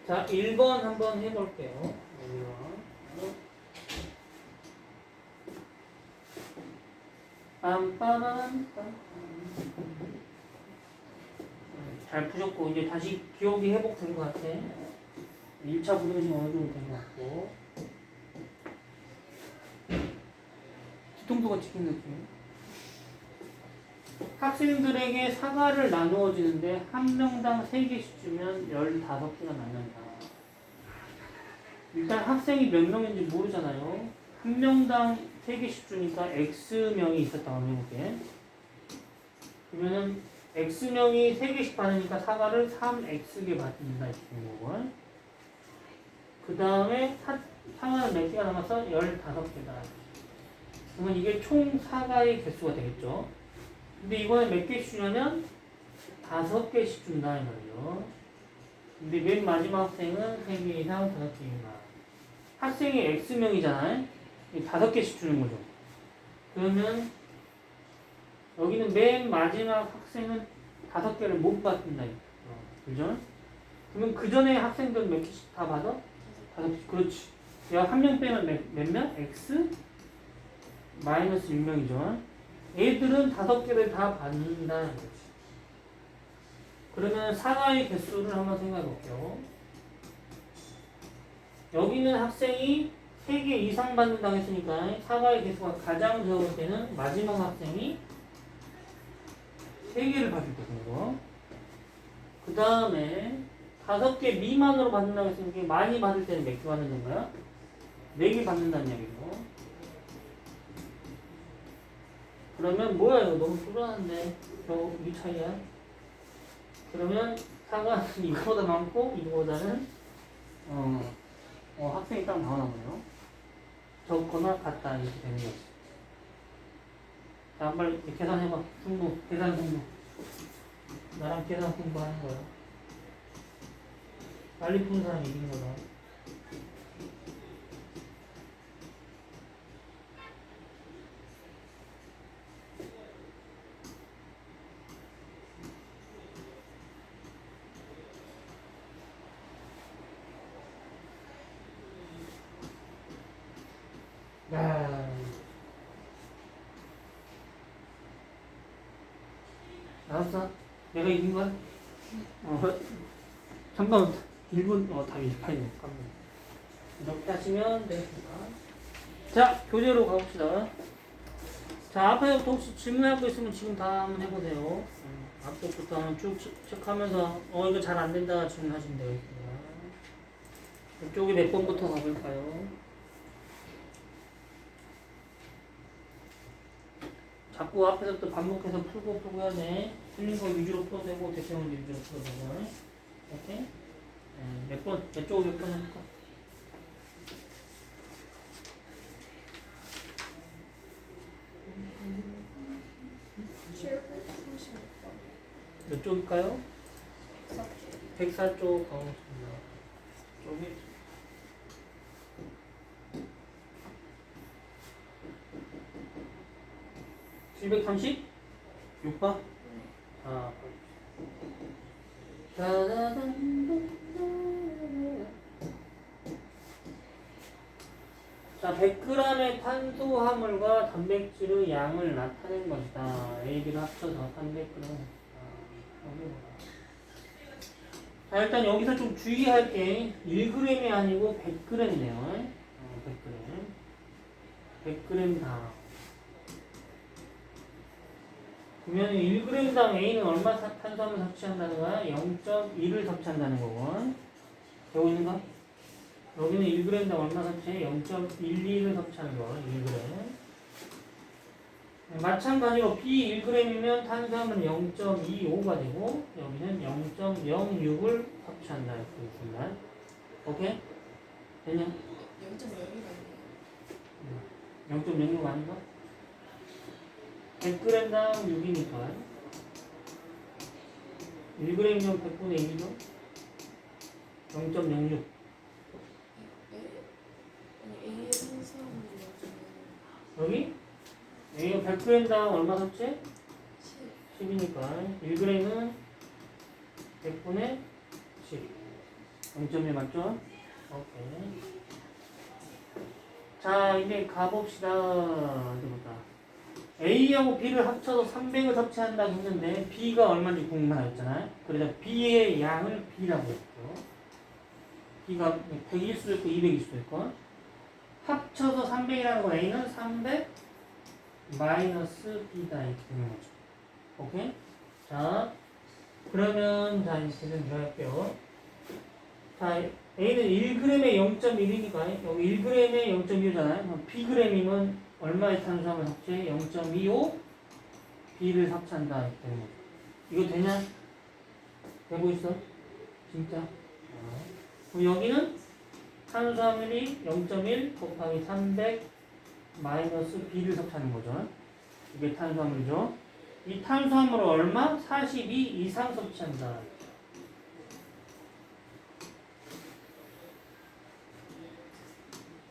자, 1번 한번 해볼게요. 1번. 빰빠밤. 잘 푸셨고, 이제 다시 기억이 회복된 것 같아. 1차 부등식 어느 정도 된 것 같고. 뒤통수가 찍힌 느낌. 학생들에게 사과를 나누어 주는데 한 명당 3개씩 주면 15개가 남는다. 일단 학생이 몇 명인지 모르잖아요. 한 명당 3개씩 주니까 X명이 있었다고 해볼게. 그러면은 X명이 3개씩 받으니까 사과를 3X개 받는다. 그 다음에 사과는 몇 개가 남았어? 15개다. 그러면 이게 총 사과의 개수가 되겠죠. 근데 이번에 몇 개씩 주냐면 5개씩 준다 이 말이죠. 근데 맨 마지막 학생은 3개 이상 5개 이상. 학생이 X명이잖아요. 5개씩 주는 거죠. 그러면 여기는 맨 마지막 학생은 5개를 못 받는다. 그죠? 그러면 그 전에 학생들은 몇 개씩 다 받아? 5개씩. 그렇지. 약 한 명 빼면 몇 명? X 마이너스 6명이죠. 애들은 5개를 다 받는다는 거지. 그러면 사과의 개수를 한번 생각해 볼게요. 여기는 학생이 3개 이상 받는다고 했으니까 사과의 개수가 가장 적을 때는 마지막 학생이 3개를 받을 거고, 그 다음에 5개 미만으로 받는다고 했으니까 많이 받을 때는 몇 개 받는 거야? 4개 받는다는 얘기고. 그러면 뭐야 이거 너무 불안한데 이 차이야. 그러면 사과는 이거보다 많고 이거보다는 학생이 딱 나오나보네요. 적거나 같다 이렇게 되는 거지. 자, 빨리 계산해봐. 승부, 계산 승부. 나랑 계산 승부하는 거야. 빨리 푸는 사람이 이기는 거다. 야, 알았어? 내가 이긴 거야? 잠깐만. 1분, 답이 18분. 이렇게 하시면 되겠습니다. 자, 교재로 가봅시다. 자, 앞에부터 혹시 질문할 거 있으면 지금 다 한번 해보세요. 앞쪽부터 한번 쭉 체크하면서, 이거 잘 안 된다 질문하시면 되겠습니다. 이쪽에 몇 번부터 가볼까요? 자꾸 앞에서부터 반복해서 풀고 해야 돼. 틀린 거 위주로 풀어도 되고, 대표 문제 위주로 풀어도 되고. 오케이? 몇 쪽 몇 번 해볼까? 몇 쪽일까요? 104쪽 가보겠습니다. 쪽이 736번? 자, 100g의 탄수화물과 단백질의 양을 나타낸 것이다. A, B를 합쳐서 300g. 자, 일단 여기서 좀 주의할 게 1g이 아니고 100g이네요. 100g. 100g당. 그러면 1g당 A는 얼마 탄수화물 섭취한다는 거야? 0.1을 섭취한다는 거고. 배우는가? 여기는 1g당 얼마 섭취해? 0.12를 섭취하는 거. 1g. 마찬가지로 B 1g이면 탄수화물은 0.25가 되고 여기는 0.06을 섭취한다. 이렇게 있습니다. 오케이? 됐냐? 0.06 아닌가? 100g당 6이니까 1g이면 100분의 1이죠? 0.06. 여기? A가 100g당 얼마 섭취해? 10이니까 1g은 100분의 10. 0.1 맞죠? 오케이. 자, 이제 가봅시다. 어디 보자. A하고 B를 합쳐서 300을 섭취한다고 했는데 B가 얼마인지 궁금하였잖아요. 그래서 B의 양을 B라고 했죠. B가 100일 수도 있고 200일 수도 있고. 합쳐서 300이라는 건 A는 300 마이너스 B다 이렇게 되는 거죠. 오케이? 자, 그러면 자 이제 계산 들어갈게요. 자, A는 1g에 0.1이니까 여기 1g에 0.1이잖아요. 그럼 Bg이면 얼마의 탄수화물 섭취해? 0.25 B를 섭취한다 이렇게 되는 거죠. 이거 되냐? 되고 있어? 진짜? 그럼 여기는 탄수화물이 0.1 곱하기 300 마이너스 B를 섭취하는 거죠. 이게 탄수화물이죠. 이 탄수화물을 얼마? 42 이상 섭취한다.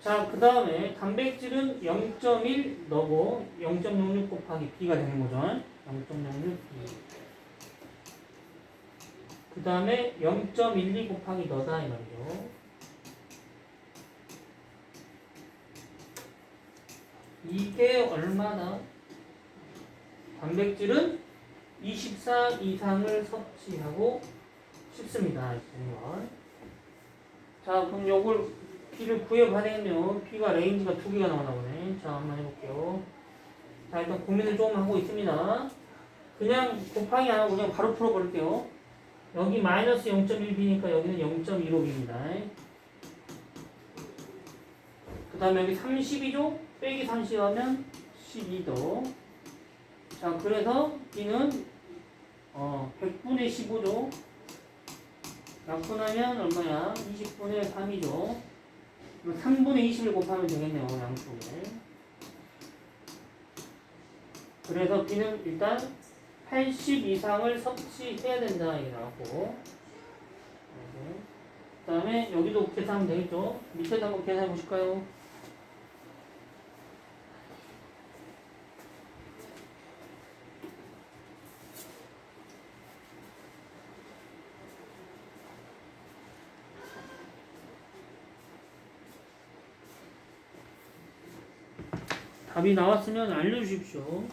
자, 그 다음에 단백질은 0.1 넣고 0.06 곱하기 B가 되는 거죠. 0.06 B. 그 다음에 0.12 곱하기 너다 이 말이죠. 이게 얼마나? 단백질은 24 이상을 섭취하고 싶습니다. 자, 그럼 요걸 B를 구해봐야 되겠네요. B가 레인지가 2개가 나오나 보네. 자, 한번 해볼게요. 자, 일단 고민을 좀 하고 있습니다. 그냥 곱하기 안 하고 그냥 바로 풀어버릴게요. 여기 마이너스 0.1B니까 여기는 0.15B입니다. 그 다음에 여기 32죠? 빼기 30 하면 12도. 자, 그래서 B는 100분의 15죠. 약분하면 얼마야? 20분의 3이죠. 3분의 20을 곱하면 되겠네요. 양쪽에. 그래서 B는 일단 80 이상을 섭취해야 된다. 이라고. 그 다음에 여기도 계산하면 되겠죠. 밑에도 한번 계산해 보실까요? 답이 나왔으면 알려주십시오.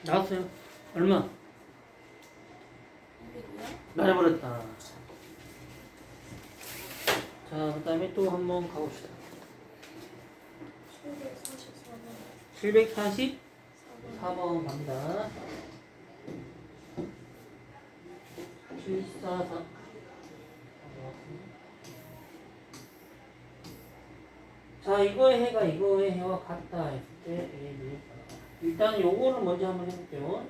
나왔어요. 얼마? 날려버렸다. 자, 그 다음에 또 한번 가봅시다. 744번 갑니다. 744. 자, 이거의 해가 이거의 해와 같다 했을 때 A, B. 일단 요거를 먼저 한번 해볼게요.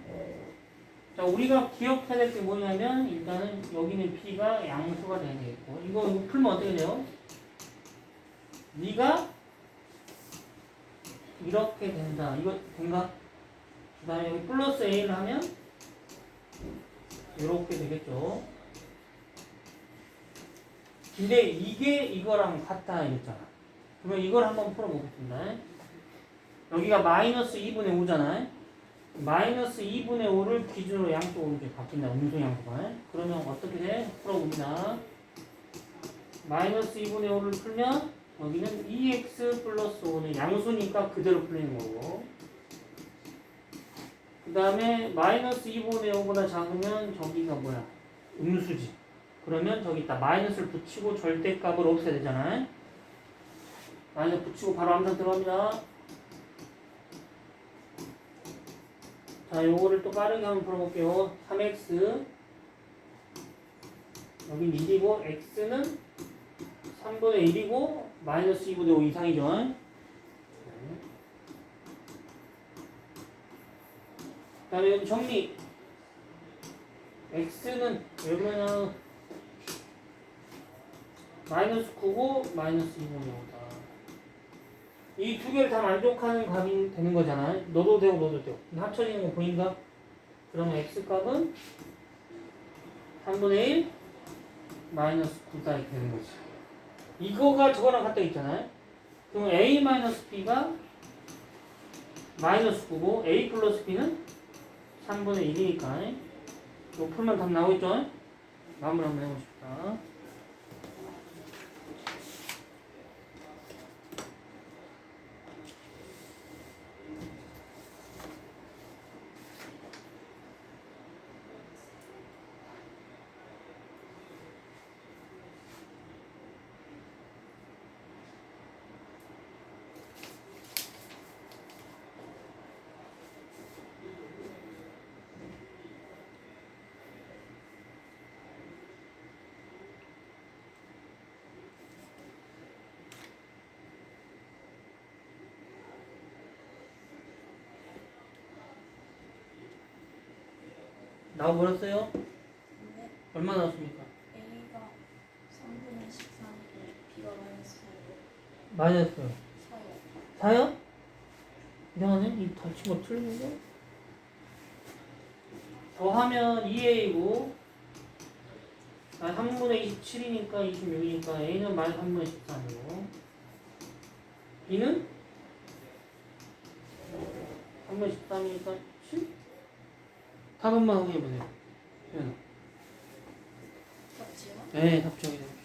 자, 우리가 기억해야 될 게 뭐냐면 일단은 여기는 B가 양수가 돼야 되겠고 이거 풀면 어떻게 돼요? 네가 이렇게 된다. 이거 된가? 그 다음에 여기 플러스 A를 하면 이렇게 되겠죠. 근데 이게 이거랑 같다 이랬잖아. 그러면 이걸 한번 풀어보겠습니다. 여기가 마이너스 2분의 5잖아요. 마이너스 2분의 5를 기준으로 양쪽으로 이렇게 바뀐다. 음수 양수가. 그러면 어떻게 돼? 풀어봅니다. 마이너스 2분의 5를 풀면 여기는 2x 플러스 5는 양수니까 그대로 풀리는 거고. 그 다음에 마이너스 2분의 5보다 작으면 저기가 뭐야? 음수지. 그러면 저기 있다. 마이너스를 붙이고 절대값을 없애야 되잖아요. 마이너스 붙이고 바로 암산 들어갑니다. 자, 요거를 또 빠르게 한번 풀어볼게요. 3x 여긴 1이고 x는 3분의 1이고 마이너스 2분의 5 이상이죠. 그 다음에 여기 정리. x는 여기는 마이너스 9고 마이너스 2분의 5다. 이 두 개를 다 만족하는 값이 되는 거잖아. 넣어도 되고 넣어도 되고. 합쳐지는 거 보인가? 그러면 x값은 3분의 1 마이너스 9다 이렇게 되는 거지. 이거가 저거랑 같다 있잖아요. 그럼 a 마이너스 b가 마이너스 9고 a 플러스 b는 3분의 1이니까 요 풀면 답 나오겠죠? 마무리 한번 해보십시다. 나와버렸어요? 네. 얼마 나왔습니까? A가 3분의 13이고 B가 마이너스 4고 마이너스 4요. 4요? 이상하네? 이 닫힌 거 틀린데? 더하면 2a고 3분의 27이니까 26이니까 a는 마이너스 3분의 13이고 b는 3분의 13이니까 7? 답은만 확인해보세요. 맞지요? 네, 답 정해줍시다.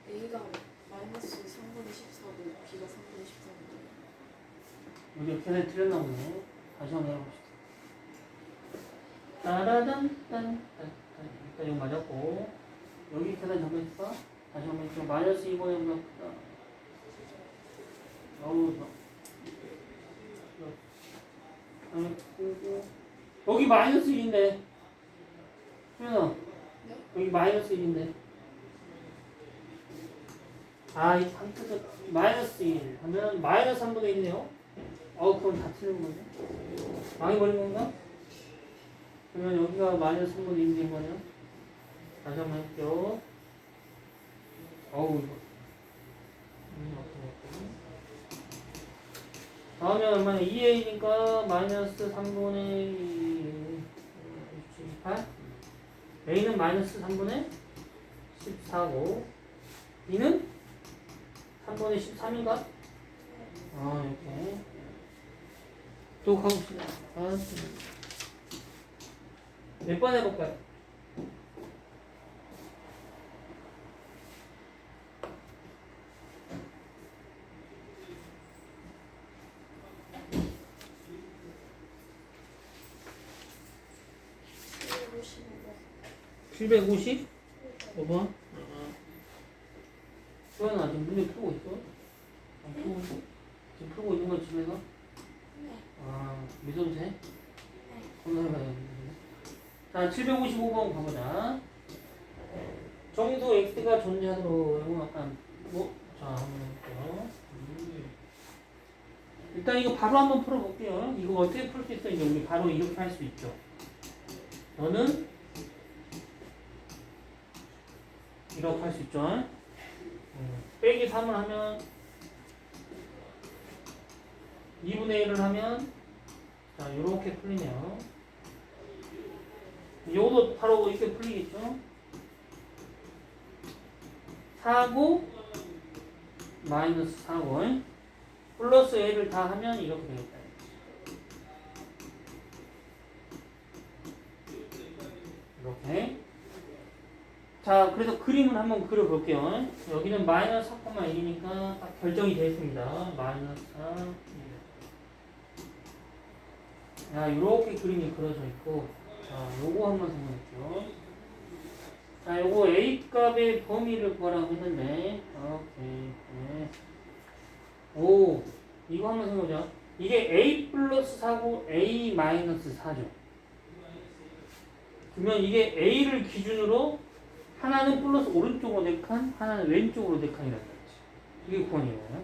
A가 마이너스 3분의 14고 B가 3분의 13인데 여기 계산이 틀렸나 보네. 다시 한번 해봅시다. 따라단딴 일단 이거 맞았고 여기 계산 잘못했어? 다시 한번 해볼게요. 마이너스 2번에 올라갔다. 어우 여기 마이너스 1인데 수연아 네? 여기 마이너스 1인데 아, 이 한트도 마이너스 1 하면 마이너스 3분의 1이네요. 그건 다 틀린 거네. 망해버린 건가? 그러면 여기가 마이너스 3분의 1이 된 거네요. 다시 한번 할게요. 이거. 다음에 얼마나 2a니까 마이너스 3분의 18? a는 마이너스 3분의 14고 b는 3분의 13인가? 이렇게 또 가봅시다. 몇 번 해볼까요? 네. 750? 5번? 수연아 아직 문제 풀고 있어? 지금 풀고 있는 거 집에서? 네. 믿어도 돼? 네. 검사해봐야겠네. 자, 755번 가보자. 정수 x가 존재하도록 이거 약간 자, 한번 해볼게요. 일단 이거 바로 한번 풀어볼게요. 이거 어떻게 풀 수 있어? 이제 우리 바로 이렇게 할 수 있죠. 너는 이렇게 할 수 있죠. 빼기 3을 하면 2분의 1을 하면 자 요렇게 풀리네요. 요것도 바로 이렇게 풀리겠죠. 4고 마이너스 4고 플러스 a를 다 하면 이렇게 되겠다. 이렇게 자, 그래서 그림을 한번 그려볼게요. 여기는 마이너스 4,1이니까 딱 결정이 되어 있습니다. 마이너스 4. 자, 이렇게 그림이 그려져 있고, 자, 요거 한번 생각할게요. 자, 요거 A 값의 범위를 구하라고 했는데, 오케이. 네. 오, 이거 한번 생각해보자. 이게 A 플러스 4고 A 마이너스 4죠. 그러면 이게 A를 기준으로 하나는 플러스 오른쪽으로 4칸, 하나는 왼쪽으로 4칸이라는 거지. 이게 구간이에요.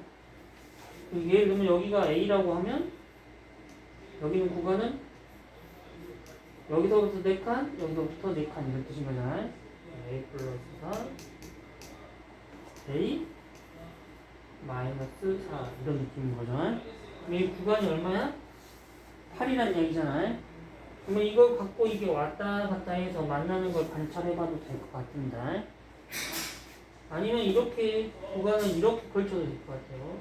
예를 들면 여기가 A라고 하면 여기 있는 구간은 여기서부터 4칸, 여기서부터 4칸 이런 뜻인 거잖아요. A 플러스 4, A 마이너스 4 이런 느낌인 거죠. 그럼 이 구간이 얼마야? 8이란 얘기잖아요. 그러면 이걸 갖고 이게 왔다 갔다 해서 만나는 걸 관찰해봐도 될 것 같습니다. 아니면 이렇게 구간을 이렇게 걸쳐도 될 것 같아요.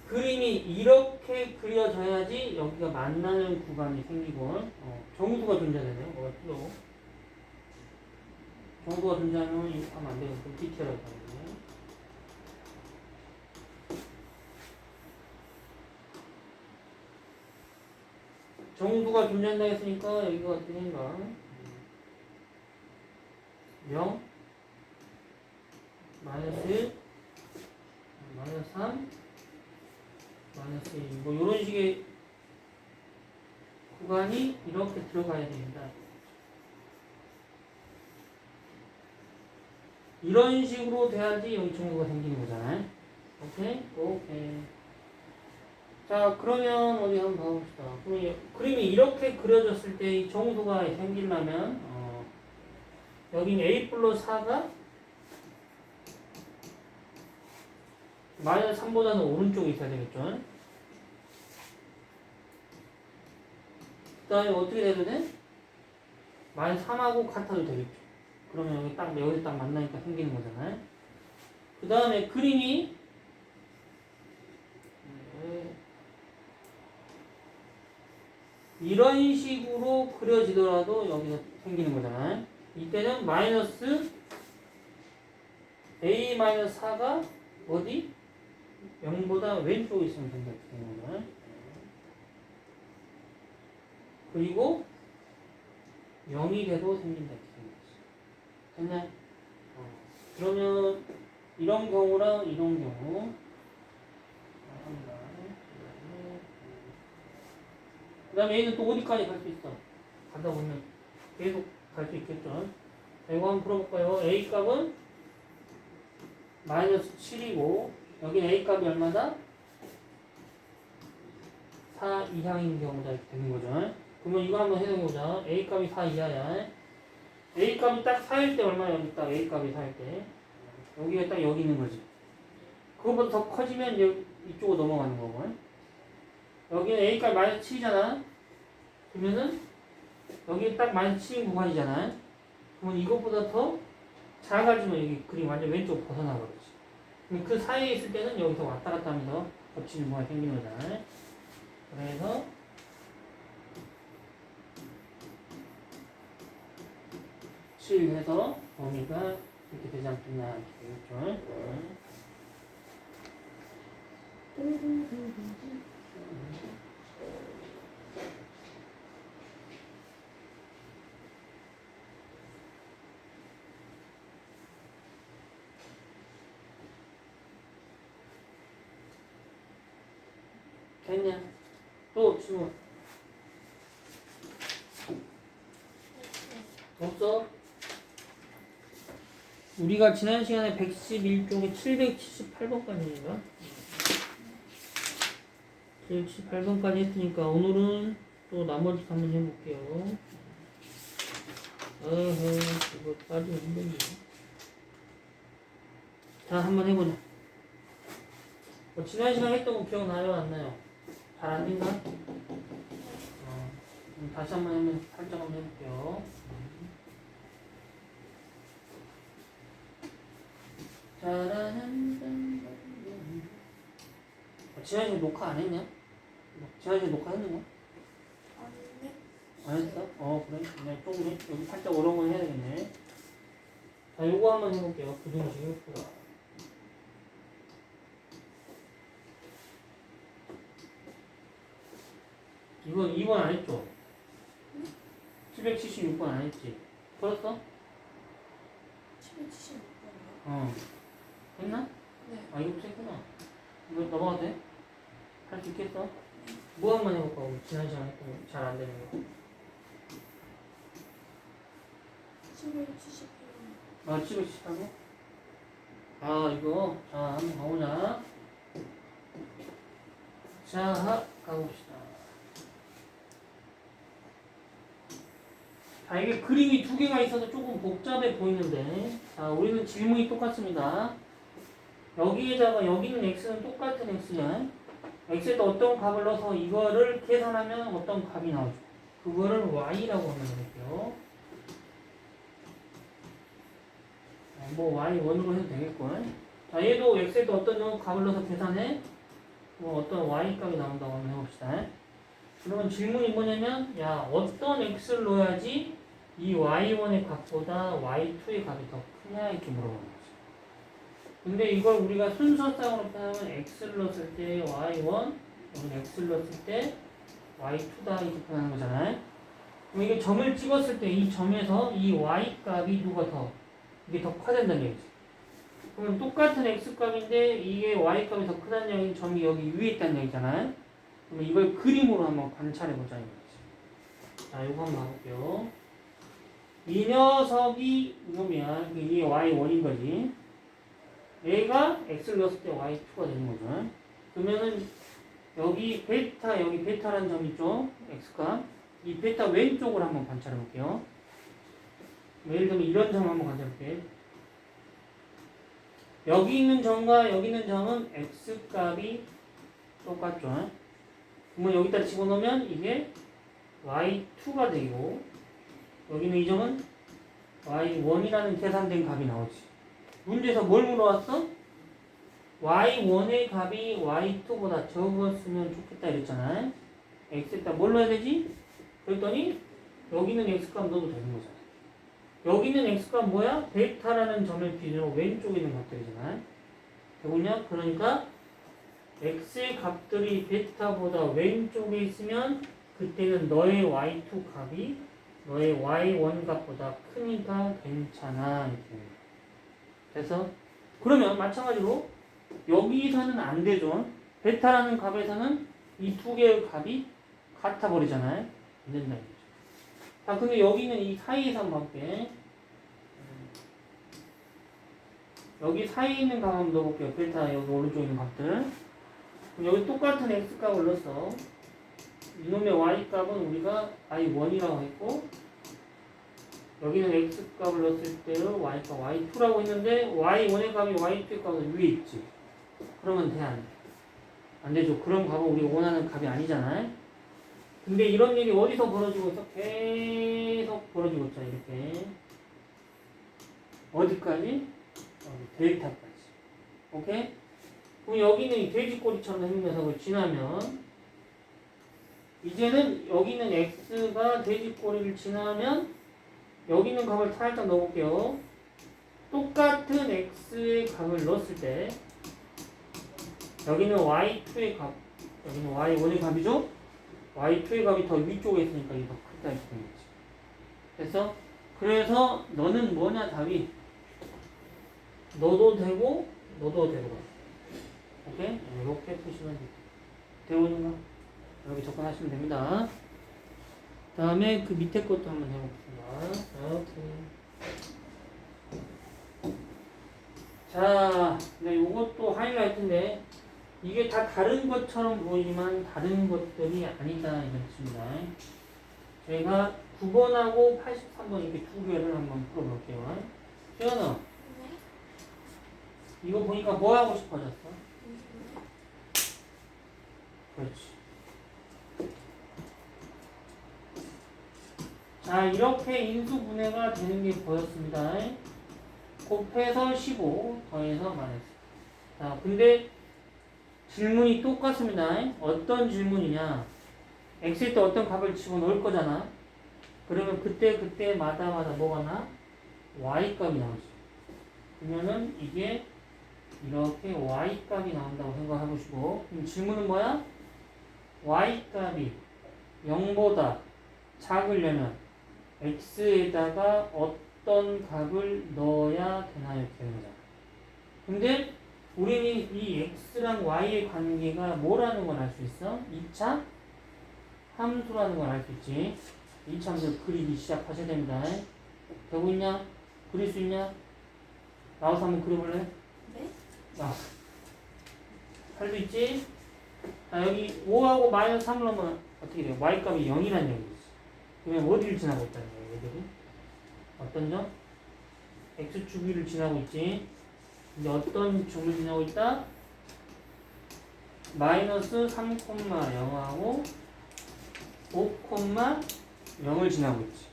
그림이 이렇게 그려져야지 여기가 만나는 구간이 생기고 정수가 존재되네요. 또 정수가 존재하면 이렇게 하면 안 되고 좀 디테일하게 하거든요. 정수가 존재한다 했으니까 여기가 어떻게 된가? 0 마이너스 1 마이너스 3 마이너스 1 뭐 이런 식의 구간이 이렇게 들어가야 됩니다. 이런 식으로 돼야지 여기 정수가 생기는 거잖아요. 오케이? 오케이. 자, 그러면 어디 한번 봐봅시다. 그림이 이렇게 그려졌을 때 이 정수가 생기려면 여긴 A 플러스 4가 마이너스 3보다는 오른쪽에 있어야 되겠죠. 그 다음에 어떻게 돼도 돼? 마이너스 3하고 같아도 되겠죠. 그러면 여기 딱 만나니까 생기는 거잖아요. 그 다음에 그림이 이런 식으로 그려지더라도 여기서 생기는 거잖아요. 이때는 마이너스 A 마이너스 4가 어디? 0보다 왼쪽에 있으면 된다. 되는 거잖아요. 그리고 0이 돼도 생긴다. 됐나요? 그러면 이런 경우랑 이런 경우 그 다음에 얘는 또 어디까지 갈 수 있어? 가다 보면 계속 갈 수 있겠죠. 자, 이거 한번 풀어볼까요? A 값은 마이너스 7이고 여기 A 값이 얼마다? 4 이하인 경우다 이렇게 되는 거죠. 그러면 이거 한번 해석해보자. A 값이 4 이하야. A 값이 딱 4일 때 얼마야? 여기 딱 A 값이 4일 때 여기가 딱 여기 있는 거지. 그거보다 더 커지면 이제 이쪽으로 넘어가는 거고. 여기는 A 값 마이너스 7이잖아. 그러면은 여기 딱 마이너스 7인 구간이잖아. 그러면 이것보다 더 작아지면 여기 그림 완전 왼쪽 벗어나버리지. 그럼 그 사이에 있을 때는 여기서 왔다 갔다 하면서 겹치는 구간이 생기는 거잖아. 그래서 해서 범위가 이렇게 되지 않겠냐 이렇게 되겠죠. 됐냐? 또 질문 없어? 우리가 지난 시간에 111쪽에 778번까지인가? 778번까지 했으니까 오늘은 또 나머지 한번 해볼게요. 이거 따지면 힘들네. 자, 한번 해보자. 지난 시간에 했던 거 기억나요? 안 나요? 잘 안 된다? 다시 한번 하면 살짝 한번 해볼게요. 지난 시간에 녹화 안 했냐? 지난 시간에 녹화 했는 거? 아닌데? 안 했어? 그래. 그냥 조금 여기 살짝 어려운 건 해야 되겠네. 자, 요거 한번 해볼게요. 부등식 풀어. 이건 2번 안 했죠? 776번 안 했지? 풀었어? 776번이요? 했나? 네. 아, 이거부터 했구나. 이거 넘어가도 돼? 할 수 있겠어? 뭐 한번 해볼까? 우리 지난 시간에 했던 잘 안 되는 거. 778번. 아, 778번? 아, 이거. 자, 한번 가보자. 자, 가봅시다. 자, 이게 그림이 두 개가 있어서 조금 복잡해 보이는데, 자, 우리는 질문이 똑같습니다. 여기에다가 여기는 x는 똑같은 x냐? x에다 어떤 값을 넣어서 이거를 계산하면 어떤 값이 나오죠? 그거를 y라고 하면 되겠고요. 뭐 y1으로 해도 되겠걸. 자, 얘도 x에다 어떤 값을 넣어서 계산해? 뭐 어떤 y 값이 나온다고 한번 해봅시다. 그러면 질문이 뭐냐면, 야, 어떤 x를 넣어야지 이 y1의 값보다 y2의 값이 더 크냐 이렇게 물어보는 거지. 근데 이걸 우리가 순서상으로 표현하면 x를 넣었을 때 y1, 여기는 x를 넣었을 때 y2다 이렇게 표현하는 거잖아요. 그럼 이게 점을 찍었을 때 이 점에서 이 y 값이 누가 더 이게 더 커야 된다는 얘기지. 그러면 똑같은 x 값인데 이게 y 값이 더 크다는 얘기는 점이 여기 위에 있다는 얘기잖아요. 그러면 이걸 그림으로 한번 관찰해 보자는 거지. 자, 이거 한번 봐볼게요. 이 녀석이 이놈이야. 이게 y1인 거지. 얘가 x를 넣었을 때 y2가 되는 거죠. 그러면은 여기 베타, 여기 베타라는 점 있죠? x값. 이 베타 왼쪽을 한번 관찰해 볼게요. 예를 들면 이런 점 한번 관찰해 볼게요. 여기 있는 점과 여기 있는 점은 x값이 똑같죠. 그러면 여기다 집어넣으면 이게 y2가 되고, 여기는 이 점은 y1이라는 계산된 값이 나오지. 문제에서 뭘 물어왔어? y1의 값이 y2보다 적었으면 좋겠다 이랬잖아. x에다 뭘 넣어야 되지? 그랬더니 여기는 x값 넣어도 되는 거잖아. 여기는 x값 뭐야? 베타라는 점을 기준으로 왼쪽에 있는 값들이잖아. 되겠냐? 그러니까 x의 값들이 베타보다 왼쪽에 있으면 그때는 너의 y2 값이 너의 y1 값보다 크니까 괜찮아. 이렇게. 그래서 그러면 마찬가지로 여기서는 안 되죠. 베타라는 값에서는 이 두 개의 값이 같아 버리잖아요. 안 된다 이거죠. 자, 근데 여기는 이 사이에서 한번 볼게. 여기 사이에 있는 값 한번 넣어볼게요. 베타 여기 오른쪽에 있는 값들. 그럼 여기 똑같은 x 값을 넣었어. 이놈의 y 값은 우리가 y1이라고 했고, 여기는 x 값을 넣었을 때는 y 값 y2라고 했는데 y1의 값이 y2의 값은 위에 있지. 그러면 돼, 안 돼? 안 되죠. 그런 값은 우리가 원하는 값이 아니잖아요. 근데 이런 일이 어디서 벌어지고 있어? 계속 벌어지고 있잖아. 이렇게 어디까지? 데이터까지. 오케이? 그럼 여기는 이 돼지꼬리처럼 생긴 녀석을 지나면, 이제는 여기는 x가 돼지꼬리를 지나면 여기 있는 값을 살짝 넣어볼게요. 똑같은 x의 값을 넣었을 때 여기는 y2의 값, 여기는 y1의 값이죠? y2의 값이 더 위쪽에 있으니까 이게 더 크다 이렇게 된 거지. 됐어? 그래서 너는 뭐냐 답이 너도 되고 너도 되고. 오케이? 이렇게 푸시면 되오는가? 여기 접근하시면 됩니다. 다음에 그 밑에 것도 한번 해보겠습니다. 오케이. 자, 네, 요것도 하이라이트인데 이게 다 다른 것처럼 보이지만 다른 것들이 아니다 이렇습니다. 제가 9번하고 83번 이렇게 두 개를 한번 풀어볼게요. 시연아, 네. 이거 보니까 뭐 하고 싶어졌어? 그렇지. 자, 이렇게 인수분해가 되는 게 보였습니다. 곱해서 15, 더해서 마이너스. 자, 근데 질문이 똑같습니다. 어떤 질문이냐? x에 때 어떤 값을 집어넣을 거잖아. 그러면 그때마다 뭐가 나? y값이 나오지. 그러면은 이게 이렇게 y값이 나온다고 생각해보시고, 그럼 질문은 뭐야? y값이 0보다 작으려면 x에다가 어떤 값을 넣어야 되나요? 이렇게 되는 거잖아. 근데 우리는 이 x랑 y의 관계가 뭐라는 걸 알 수 있어? 2차 함수라는 걸 알 수 있지. 2차 함수 그리기 시작하셔야 됩니다. 되고 있냐? 그릴 수 있냐? 나와서 한번 그려볼래? 네? 할 수 있지? 자, 여기 5하고 마이너스 3을 넣으면 어떻게 돼요? y값이 0이라는 얘기지. 그러면 어디를 지나고 있다는 거예요, 얘들이? 어떤 점? x축 위를 지나고 있지. 근데 어떤 점을 지나고 있다? 마이너스 3,0하고 5,0을 지나고 있지.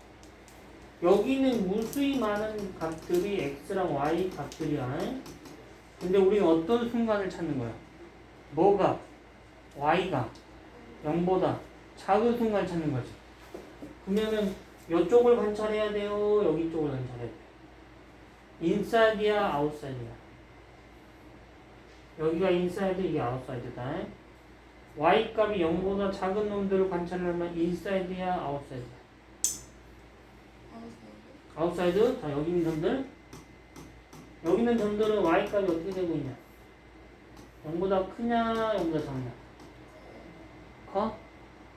여기는 무수히 많은 값들이 x랑 y 값들이야. 근데 우리는 어떤 순간을 찾는 거야? 뭐가? y가 0보다 작은 순간을 찾는 거지. 그러면은 이쪽을 관찰해야 돼요? 여기 쪽을 관찰해야 돼요? 인사이드야, 아웃사이드야? 여기가 인사이드, 이게 아웃사이드다. y 값이 0보다 작은 놈들을 관찰하려면 인사이드야, 아웃사이드야? 아웃사이드. 자, 여기 있는 점들. 여기 있는 점들은 y 값이 어떻게 되고 있냐? 0보다 크냐, 0보다 작냐? 커?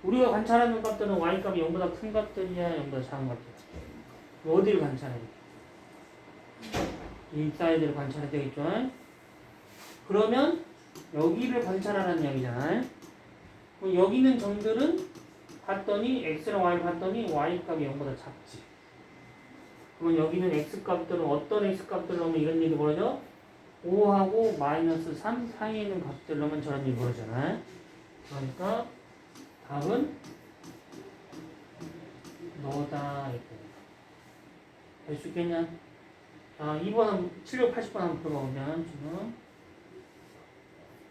우리가 관찰하는 값들은 y 값이 0보다 큰 값들이야, 0보다 작은 값들이야? 어디를 관찰해야 돼? 인사이드를 관찰해야 되겠죠? 그러면 여기를 관찰하라는 이야기잖아. 그럼 여기 있는 점들은 봤더니 x랑 y를 봤더니 y 값이 0보다 작지. 그러면 여기는 x값들은 어떤 x값들 넣으면 이런 일이 벌어져? 5하고 마이너스 3 사이에 있는 값들 넣으면 저런 일이 벌어지잖아. 그러니까 답은 너다. 이렇게 될 수 있겠냐? 아, 2번 780번 한번 풀어보면 지금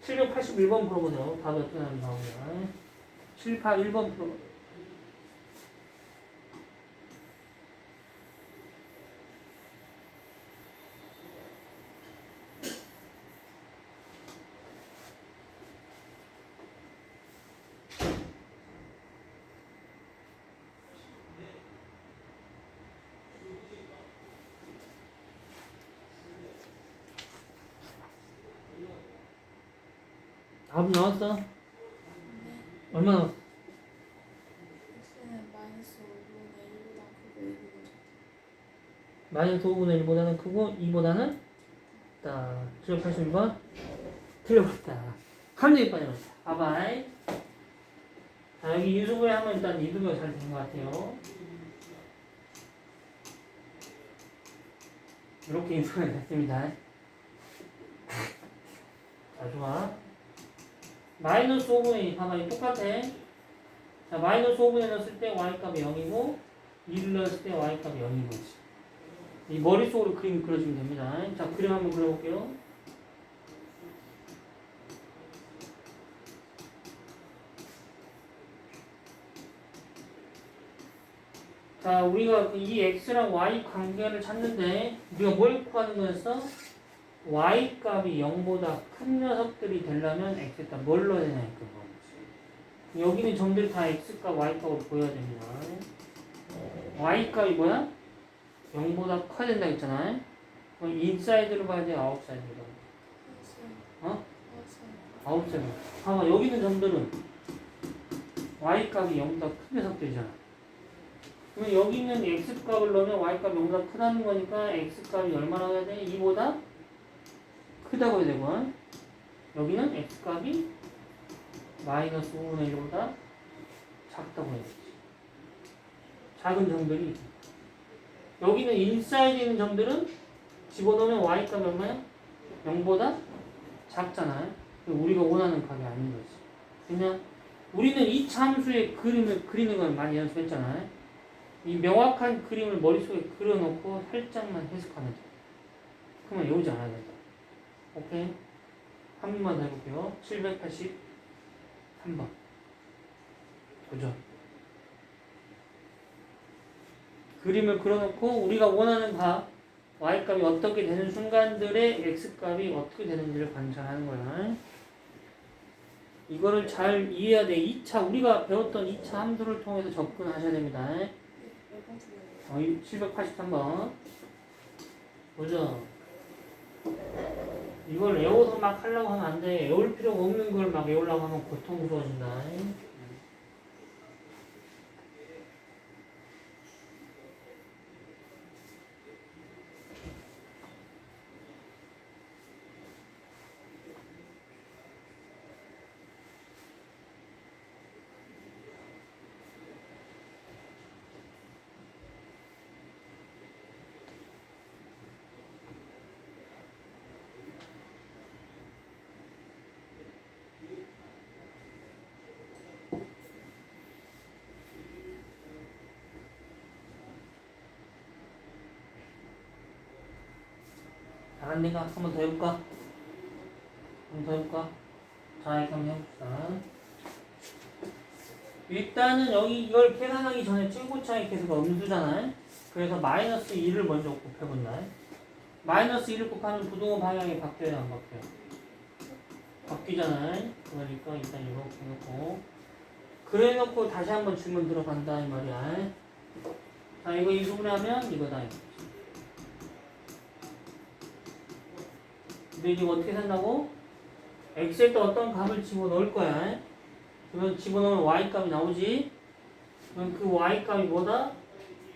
781번 풀어보세요. 답이 어떻게 나오는지 나오면 781번 풀어보세요. 답 나왔어? 네. 얼마 나왔어? x는 마이너스 마이너스 5분의 1보다 크고 1보다 작다. 5분의 1보다는 크고 2보다는 딱 781번 틀려버렸다. 함정이 빠져버렸다. 바바이. 자, 여기 인수분해 하면 일단 이등병 잘 된 것 같아요. 이렇게 인수분해 됐습니다. 자, 좋아. 마이너스 5분의 2, 봐봐, 이 똑같아. 자, 마이너스 5분의 넣었을 때 y값이 0이고 2를 넣었을 때 y값이 0인 거지. 이 머릿속으로 그림 그려주면 됩니다. 자, 그림 한번 그려볼게요. 자, 우리가 이 x랑 y 관계를 찾는데 우리가 뭘 구하는 거였어? y 값이 0보다 큰 녀석들이 되려면 x에다 뭘 넣어야 되냐 이거. 여기는 점들이 다 x값, y값으로 보여야 됩니다. y값이 뭐야? 0보다 커야 된다 했잖아. 그럼 인사이드를 봐야 돼, 아웃사이드를 봐야 돼? 어? 아웃사이드. 봐봐, 여기 있는 점들은 y값이 0보다 큰 녀석들이잖아. 그러면 여기 있는 x값을 넣으면 y값이 0보다 크다는 거니까 x값이 얼마나 해야 돼? 2보다 크다고 해야 되고, 여기는 x값이 마이너스 5분의 1보다 작다고 해야 되지. 작은 점들이 있어. 여기는 인사이드에 있는 점들은 집어넣으면 y값이 얼마야? 0보다 작잖아요. 우리가 원하는 값이 아닌 거지. 그냥 우리는 이 함수의 그림을 그리는 걸 많이 연습했잖아요. 이 명확한 그림을 머릿속에 그려놓고 살짝만 해석하면 돼. 그러면 외우지 않아야 된다. 오케이? 한 번만 더 해볼게요. 783번. 도전. 그림을 그려놓고 우리가 원하는 값 y값이 어떻게 되는 순간들의 x값이 어떻게 되는지를 관찰하는 거야. 이거를 잘 이해해야 돼. 2차 우리가 배웠던 2차 함수를 통해서 접근하셔야 됩니다. 783번 보죠. 이걸 외워서 막 하려고 하면 안 돼. 외울 필요가 없는 걸 막 외우려고 하면 고통스러워진다. 다른 데가 한 번 더 해볼까? 한 번 더 해볼까? 자, 이렇게 한번 해봅시다. 일단은 여기 이걸 계산하기 전에 최고차의 계수가 음수잖아요. 그래서 마이너스 2를 먼저 곱해본다. 마이너스 2를 곱하면 부동호 방향이 바뀌어요, 안 바뀌어요? 바뀌잖아요. 그러니까 일단 이렇게 해놓고 그래놓고 다시 한번 질문 들어간다 이 말이야. 자, 이거 인수분해하면 이거다. 근데 이제 어떻게 산다고? x에다 어떤 값을 집어넣을 거야. 그러면 집어넣으면 y값이 나오지. 그럼 그 y값이 뭐다?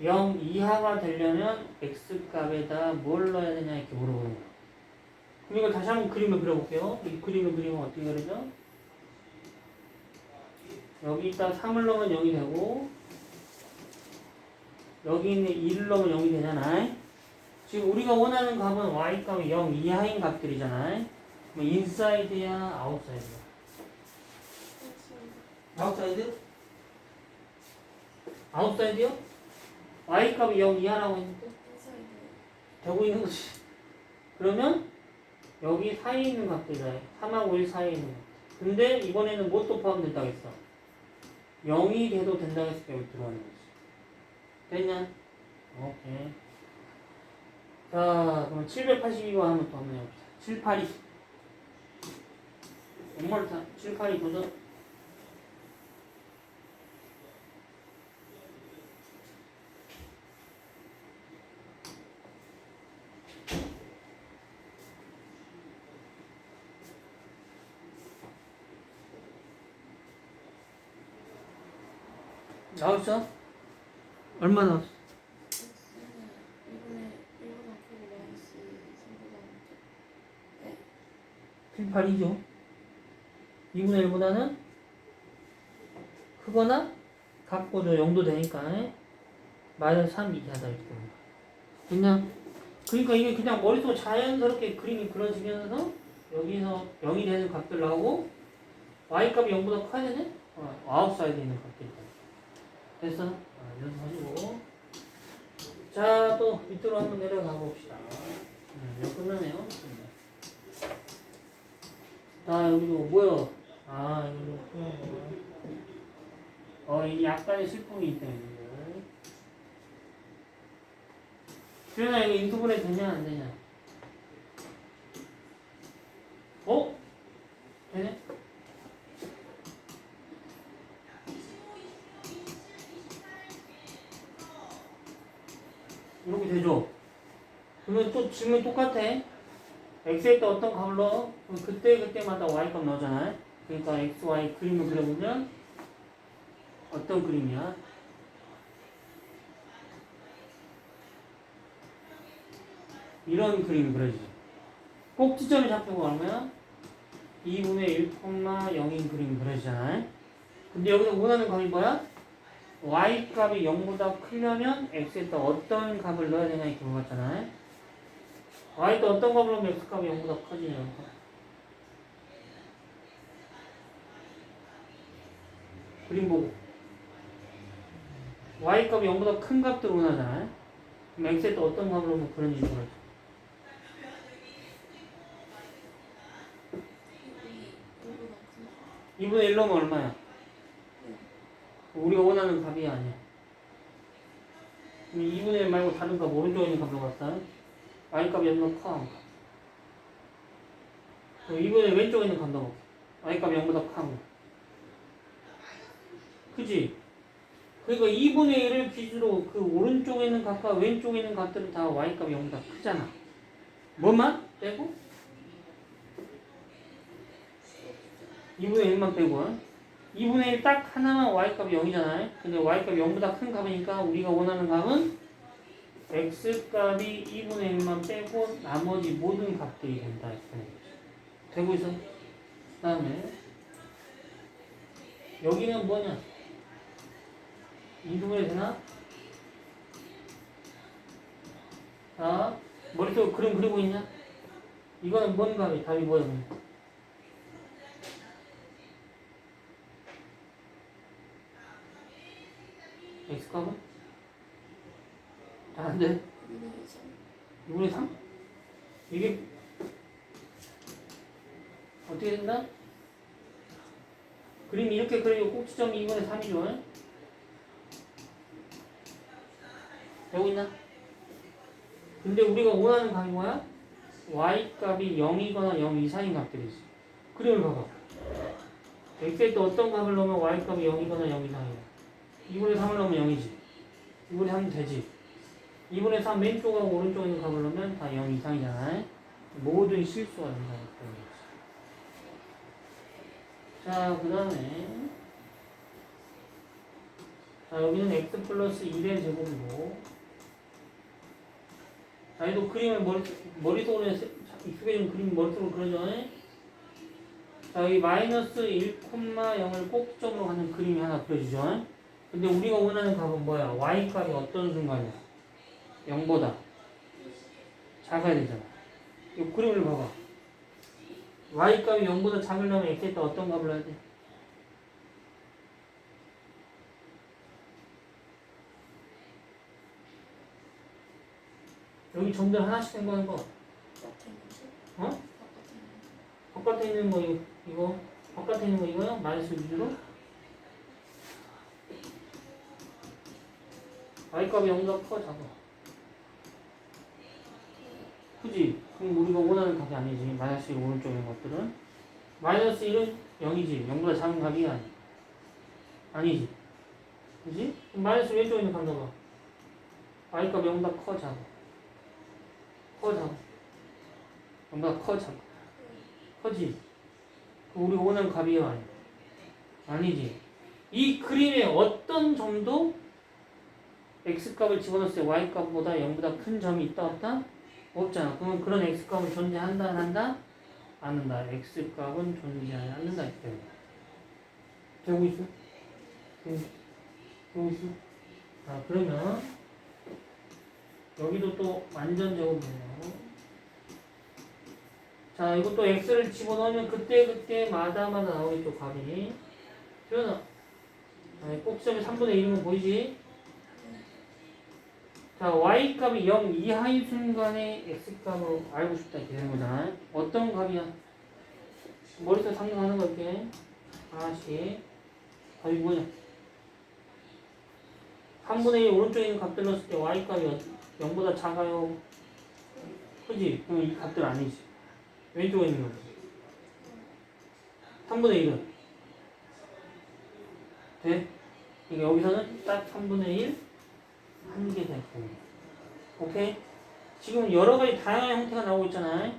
0 이하가 되려면 x값에다 뭘 넣어야 되냐 이렇게 물어보는 거야. 그럼 이걸 다시 한번 그림을 그려볼게요. 이 그림을 그리면 어떻게 그리죠? 여기 있다 3을 넣으면 0이 되고 여기 있는 2를 넣으면 0이 되잖아. 지금 우리가 원하는 값은 y값이 0 이하인 값들이잖아. 그럼 인사이드야 아웃사이드야? 아웃사이드? 아웃사이드요? y값이 0 이하라고 했는데 되고 있는 거지. 그러면 여기 사이에 있는 값들이다. 3하고 1 사이에 있는 값. 근데 이번에는 뭣도 포함된다고 했어? 0이 돼도 된다고 했으니까 여기 들어가는 거지. 됐냐? 오케이. 자, 그럼 782번 한번 더 한번 해봅시다. 782. 정말 다 782 보죠. 나왔어? 얼마 나왔어? 782죠. 2분의 1보다는 크거나 같고도 0도 되니까 마이너스 3 이하다 이렇게 됩니다. 그냥 그러니까 이게 그냥 머릿속으로 자연스럽게 그림이 그려지면서 여기서 0이 되는 값들 나오고 y값이 0보다 커야 되네? 아웃사이드에 있는 값들 됐어? 연습하시고 자, 또 밑으로 한번 내려가 봅시다. 이거 끝나네요. 자, 여기도 뭐야? 이거 풀는 거. 이게 약간의 슬픔이 있다. 주연아, 이거 인수분해 되냐, 안 되냐? 되네? 이렇게 되죠? 그러면 또 질문 똑같아. x에 또 어떤 값을 넣어? 그럼 그때마다 y값 넣잖아요. 그러니까 x, y 그림을 그려보면 어떤 그림이야? 이런 그림이 그려지죠. 꼭지점이 잡히고 가면 2분의 1, 0인 그림이 그려지잖아요. 근데 여기서 원하는 값이 뭐야? y값이 0보다 크려면 x에다 어떤 값을 넣어야 되냐 이렇게 물어봤잖아요. y에다 어떤 값을 넣으면 x값이 0보다 커지냐고. 그림 보고 y값이 0보다 큰 값들 원하잖아요. 그럼 x에다 어떤 값을 넣으면 그런 일이 벌어져. 2분의 1 넣으면 얼마야? 우리가 원하는 값이 아니야. 2분의 1 말고 다른 값 오른쪽에 있는 값으로 갔다. y값이 얼마나 커? 2분의 1 왼쪽에 있는 값 넣어. y값이 0보다 커. 그지? 그러니까 2분의 1을 기준으로 그 오른쪽에 있는 값과 왼쪽에 있는 값들은 다 y값이 0보다 크잖아. 뭐만? 빼고? 2분의 1만 빼고. 2분의 1 딱 하나만 y값이 0이잖아요. 근데 y값이 0보다 큰 값이니까 우리가 원하는 값은 x값이 2분의 1만 빼고 나머지 모든 값들이 된다. 되고 있어? 그 다음에 여기는 뭐냐? 인수분해 되나? 자, 머릿속에 그림 그리고 있냐? 이거는 뭔 값이? 답이 뭐야? x값은? 잘 안 돼. 2분의 3? 이게 어떻게 된다? 그림이 이렇게 그리고 꼭지점이 2분의 3이죠. 되고 있나? 근데 우리가 원하는 값이 뭐야? y값이 0이거나 0 이상인 값들이지. 그림을 봐봐. x에 또 어떤 값을 넣으면 y값이 0이거나 0 이상이야. 2분의 3을 넣으면 0이지. 2분의 3은 되지. 2분의 3 왼쪽하고 오른쪽에 있는 값을 넣으면 다 0 이상이잖아. 모든 실수가 된다. 자, 그 다음에 자, 여기는 x 플러스 1의 제곱이고, 자, 얘도 그림을 머릿속으로 익숙해진 그림 머릿속으로 그려져. 자, 여기 마이너스 1,0을 꼭지점으로 가는 그림이 하나 그려지죠. 근데 우리가 원하는 값은 뭐야? y값이 어떤 순간이야? 0보다 작아야 되잖아. 이 그림을 봐봐. y값이 0보다 작으려면 x에 또 어떤 값을 넣어야 돼? 여기 점들 하나씩 된 거는 거. 어? 바깥에 있는 거 이거 바깥에 있는 거 이거요? 마이너스 위주로? y값이 0보다 커 작아. 그지? 그럼 우리가 원하는 값이 아니지. 마이너스 1 오른쪽에 있는 것들은. 마이너스 1은 0이지. 0보다 작은 값이 아니지. 그지? 그럼 마이너스 왼쪽에 있는 값 넣어봐. y값이 0보다 커 작아. 커 작아. 0보다 커 작아. 커지? 그럼 우리가 원하는 값이야 아니야? 아니지. 이 그림의 어떤 점도 x값을 집어넣었을 때 y값보다 0보다 큰 점이 있다 없다? 없잖아. 그러면 그런 x값은 존재한다 안 한다? 안 한다. x값은 존재하지 않는다. 되고 있어? 되고 있어? 자, 그러면 여기도 또 완전 제곱이네요. 자, 이것도 x를 집어넣으면 그때마다 나오겠죠, 값이. 표현아, 꼭지점이 3분의 1이면 보이지? 자, y값이 0 이하인 순간에 x값을 알고 싶다 이렇게 되는 거잖아. 어떤 값이야? 머릿속에 상상하는 거 이렇게 하나씩. 값이 뭐냐? 3분의 1 오른쪽에 있는 값들 넣었을 때 y값이 0보다 작아요. 그지? 그럼 이 값들 아니지. 왼쪽에 있는 거. 3분의 1은 돼? 그러니까 여기서는 딱 3분의 1 한 개 됐고. 오케이? 지금 여러 가지 다양한 형태가 나오고 있잖아요.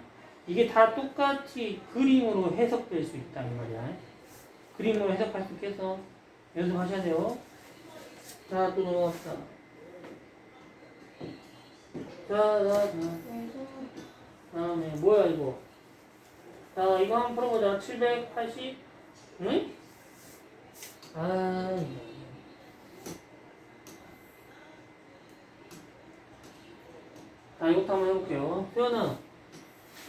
이게 다 똑같이 그림으로 해석될 수 있다 이 말이야. 그림으로 해석할 수 있겠어. 연습하셔야 돼요. 자, 또 넘어갑시다. 자. 다음에 뭐야 이거? 자, 이거 한번 풀어보자. 780. 응? 자, 이것도 한번 해볼게요. 수연아,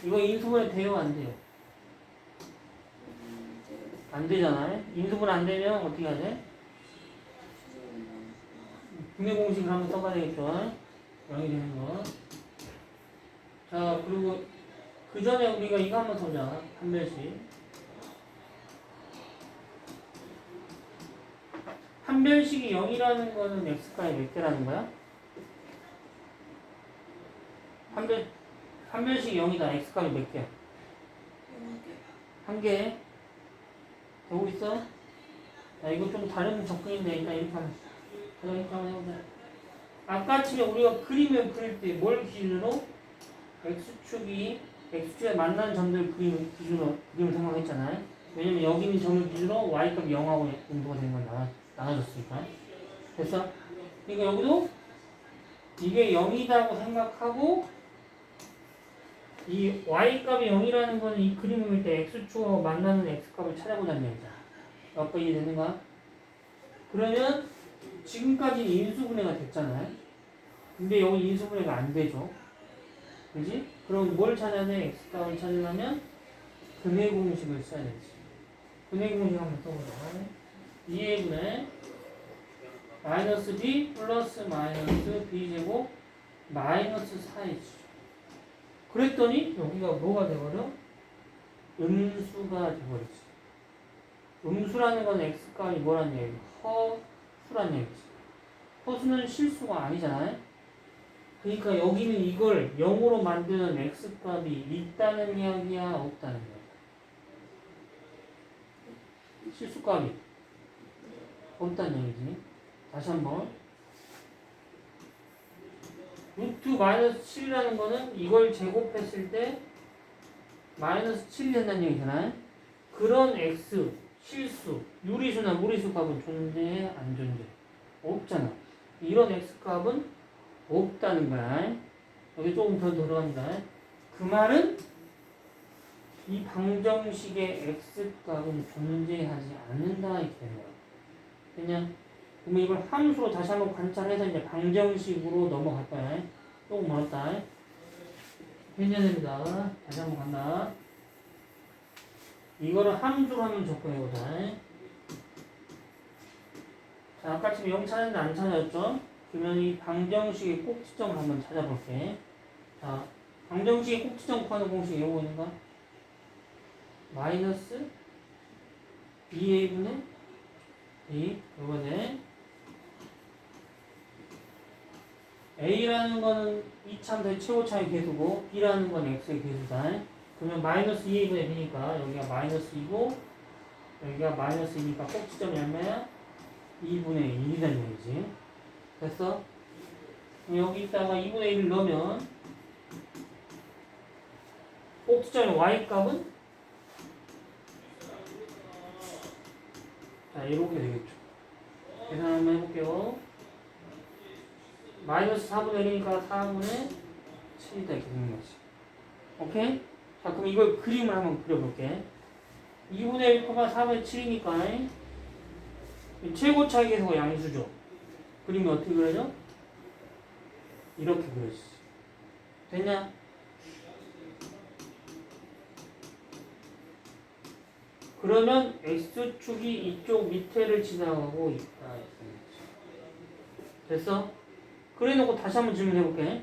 이거 인수분해 돼요? 안 돼요? 안 되잖아요? 인수분해 안 되면 어떻게 하지? 분해 공식을 한번 써봐야 되겠죠? 0이 되는 거. 자, 그리고 그 전에 우리가 이거 한번 보자. 판별식. 판별식이 0이라는 거는 x값이 몇 개라는 거야? 한 변씩 0이다. x값이 몇 개야? 한 개. 되고 있어? 야, 이거 좀 다른 접근인데 일단 이렇게 한번 해보자. 아까처럼 우리가 그림을 그릴 때 뭘 기준으로? x축에 만나는 점들 기준으로 그림을 생각했잖아요. 왜냐면 여기 있는 점을 기준으로 y값이 0하고 분포가 되는 건 나눠졌으니까. 됐어? 그러니까 여기도 이게 0이라고 생각하고 이 y값이 0이라는 거는 이 그림을 그릴 때 x축하고 만나는 x값을 찾아보자는 얘기다. 아까 이해되는가? 그러면 지금까지 인수분해가 됐잖아요. 근데 여기 인수분해가 안 되죠. 그지? 그럼 뭘 찾아야 돼? x값을 찾으려면 근해 공식을 써야 되지. 근해 공식 한번 써보자. 2a분의 마이너스 b 플러스 마이너스 b제곱 마이너스 4이지. 그랬더니 여기가 뭐가 돼버려? 음수가 돼버리지. 음수라는 건 x값이 뭐란 얘기야? 허수란 얘기지. 허수는 실수가 아니잖아요. 그러니까 여기는 이걸 0으로 만드는 x값이 있다는 이야기야, 없다는 이야기야? 실수값이 없다는 얘기지. 다시 한번. 루트 마이너스 7이라는 거는 이걸 제곱했을 때 마이너스 7이 된다는 얘기잖아요. 그런 x, 실수, 유리수나 무리수 값은 존재해? 안 존재해? 없잖아. 이런 x값은 없다는 거야. 여기 조금 더 들어간다. 그 말은 이 방정식의 x값은 존재하지 않는다 이렇게 되는 거야. 그냥 그러면 이걸 함수로 다시 한번 관찰해서 이제 방정식으로 넘어갈 거야. 조금 멀었다. 해야 됩니다. 다시 한번 간다. 이거를 함수로 하면 접근해보자. 자, 아까처럼 0 찾았는데 안 찾았죠? 그러면 이 방정식의 꼭지점을 한번 찾아볼게. 자, 방정식의 꼭지점 구하는 공식이 이거 있는가? 마이너스 2a분의 2. 요거네. a라는 거는 이차함수의 최고차의 계수고 b라는 건 x의 계수다. 그러면 마이너스 2a분의 b니까 여기가 마이너스 2고 여기가 마이너스 2니까 꼭지점이 얼마야? 2분의 1이라는 얘기지. 됐어? 여기 있다가 2분의 1을 넣으면 꼭지점의 y값은 자, 이렇게 되겠죠. 계산 한번 해볼게요. 마이너스 4분의 1이니까 4분의 7이다 이렇게 되는 거지. 오케이? 자, 그럼 이걸 그림을 한번 그려볼게. 2분의 1, 4분의 7이니까 최고차의 계수가 양수죠. 그림이 어떻게 그려져? 이렇게 그려지지. 됐냐? 그러면 x축이 이쪽 밑에를 지나가고 있다. 됐어? 그래놓고 다시 한번 질문해볼게.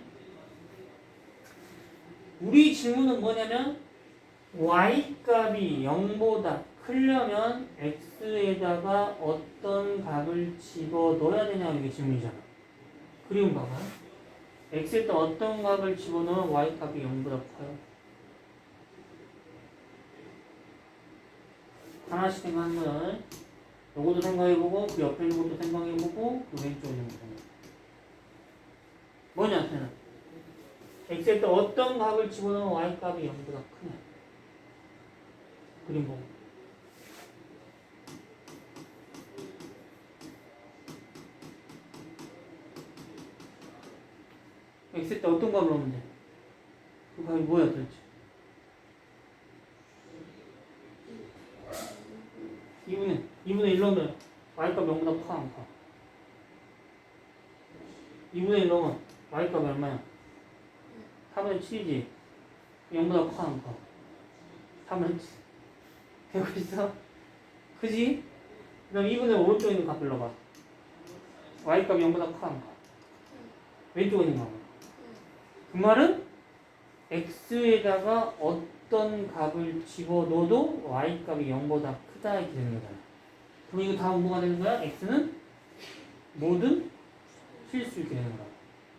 우리 질문은 뭐냐면 y값이 0보다 크려면 x에다가 어떤 값을 집어넣어야 되냐 이게 질문이잖아. 그림 봐봐. x에다 어떤 값을 집어넣으면 y값이 0보다 커요? 하나씩 생각하는 거야. 요것도 생각해보고 그 옆에 있는 것도 생각해보고 그 왼쪽에 있는 것도 생각해보고. 뭐냐 걔는 x에다 어떤 값을 집어넣으면 y값이 0보다 크냐. 그림 보고. x에다 어떤 값을 넣으면 돼? 그 값이 뭐야 도대체? 2분의 1 넣으면 y값 0보다 커 안 커? 2분의 1 넣으면 y값 얼마야? 4분의 7이지? 0보다 커 안 커? 4분의 7 되고 있어? 그지? 그럼 2분의 오른쪽에 있는 값 불러봐. y값 0보다 커 안 커? 왼쪽에 있는 값. 그 말은 x에다가 어떤 값을 집어넣어도 y값이 0보다 크다 이렇게 되는 거잖아. 그럼 이거 다음 뭐가 되는 거야? x는 모든 실수 이렇게 되는 거야.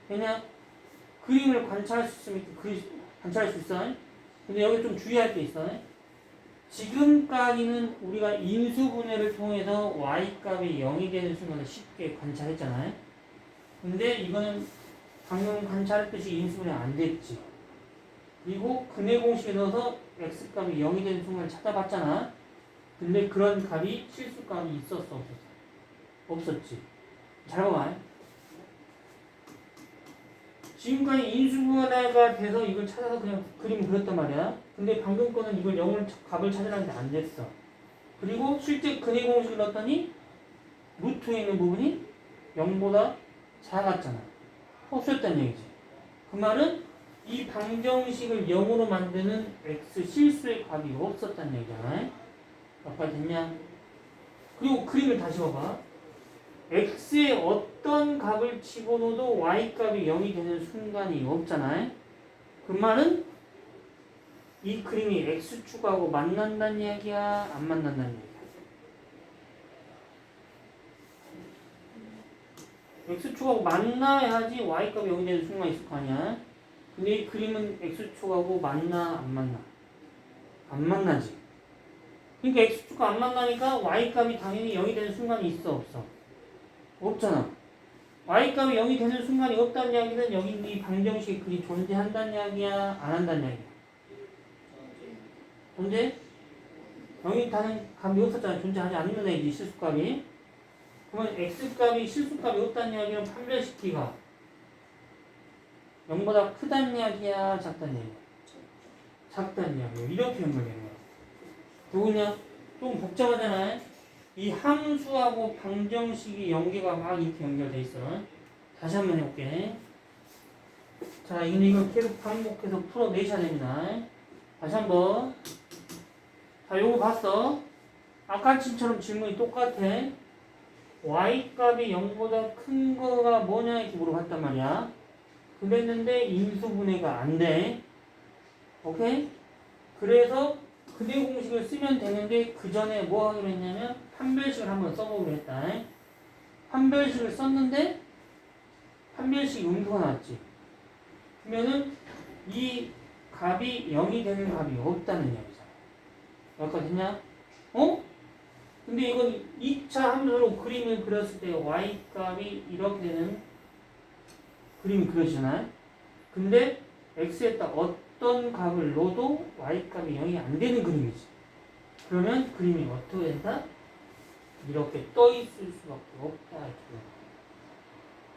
그냥 그림을 관찰할 수 있으면 관찰할 수 있어. 근데 여기 좀 주의할 게 있어. 지금까지는 우리가 인수분해를 통해서 y값이 0이 되는 순간을 쉽게 관찰했잖아요. 근데 이거는 방금 관찰했듯이 인수분해 안 됐지. 그리고 근해 공식에 넣어서 x값이 0이 되는 순간을 찾아봤잖아. 근데 그런 값이 실수값이 있었어, 없었어? 없었지. 잘 봐봐. 지금까지 인수분해가 돼서 이걸 찾아서 그냥 그림을 그렸단 말이야. 근데 방금 거는 이걸 0을 값을 찾으라는데 안 됐어. 그리고 실제 근해 공식을 넣었더니 루트에 있는 부분이 0보다 작았잖아. 없었다는 얘기지. 그 말은 이 방정식을 0으로 만드는 x 실수의 값이 없었다는 얘기잖아. 아까 됐냐? 그리고 그림을 다시 봐봐. x에 어떤 값을 집어넣어도 y값이 0이 되는 순간이 없잖아요. 그 말은 이 그림이 x축하고 만난다는 이야기야? 안 만난다는 이야기야? x축하고 만나야지 y값이 0이 되는 순간이 있을 거 아니야? 근데 이 그림은 x축하고 만나? 안 만나? 안 만나지. 그러니까 x축과 안 만나니까 y값이 당연히 0이 되는 순간이 있어, 없어? 없잖아. y값이 0이 되는 순간이 없다는 이야기는 여기 이 방정식이 그리 존재한다는 이야기야? 안 한다는 이야기야? 존재? 0이 되는 값이 없었잖아. 존재하지 않는 애지, 실수값이. 그러면 x값이 실수값이 없다는 이야기는 판별시키가 0보다 크다는 이야기야? 작다는 이야기야? 작다는 이야기야. 이렇게 연결되는 거야. 누구냐? 좀 복잡하잖아. 이 함수하고 방정식이 연계가 막 이렇게 연결돼 있어. 다시 한번 해볼게. 자, 이거 계속 반복해서 풀어내셔야 됩니다. 다시 한번. 자, 요거 봤어. 아까처럼 질문이 똑같아. y값이 0보다 큰 거가 뭐냐 이렇게 물어봤단 말이야. 그랬는데 인수분해가 안 돼. 오케이? 그래서 근해 공식을 쓰면 되는데 그 전에 뭐 하기로 했냐면 판별식을 한번 써보기로 했다. 판별식을 썼는데 판별식 음수가 나왔지. 그러면은 이 값이 0이 되는 값이 없다는 이야기잖아. 여기까지 됐냐? 어? 근데 이건 2차 함수로 그림을 그렸을 때 y값이 이렇게 되는 그림이 그려지잖아요. 근데 x에다 어떤 값을 넣어도 y값이 0이 안 되는 그림이지. 그러면 그림이 어떻게 된다? 이렇게 떠 있을 수밖에 없다. 이렇게.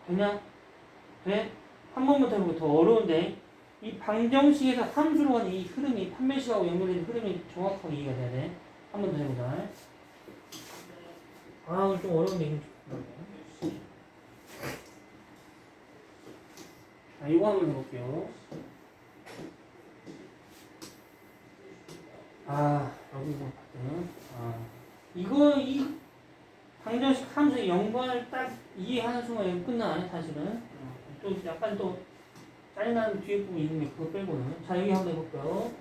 되냐? 돼? 한 번부터 해보고 더 어려운데 이 방정식에서 함수로 가는 이 흐름이 판별식하고 연결되는 흐름이 정확하게 이해가 돼야 돼. 한 번 더 해보자. 아, 좀 어려운데 이거 좀. 자, 이거 한번 해볼게요. 아, 여기 이거 봤더니. 이 방정식 함수의 연관을 딱 이해하는 순간 여기 끝나네, 사실은. 또 약간 또 짜증나는 뒤에 부분이 있는데 그거 빼고는. 자, 여기 한번 해볼게요.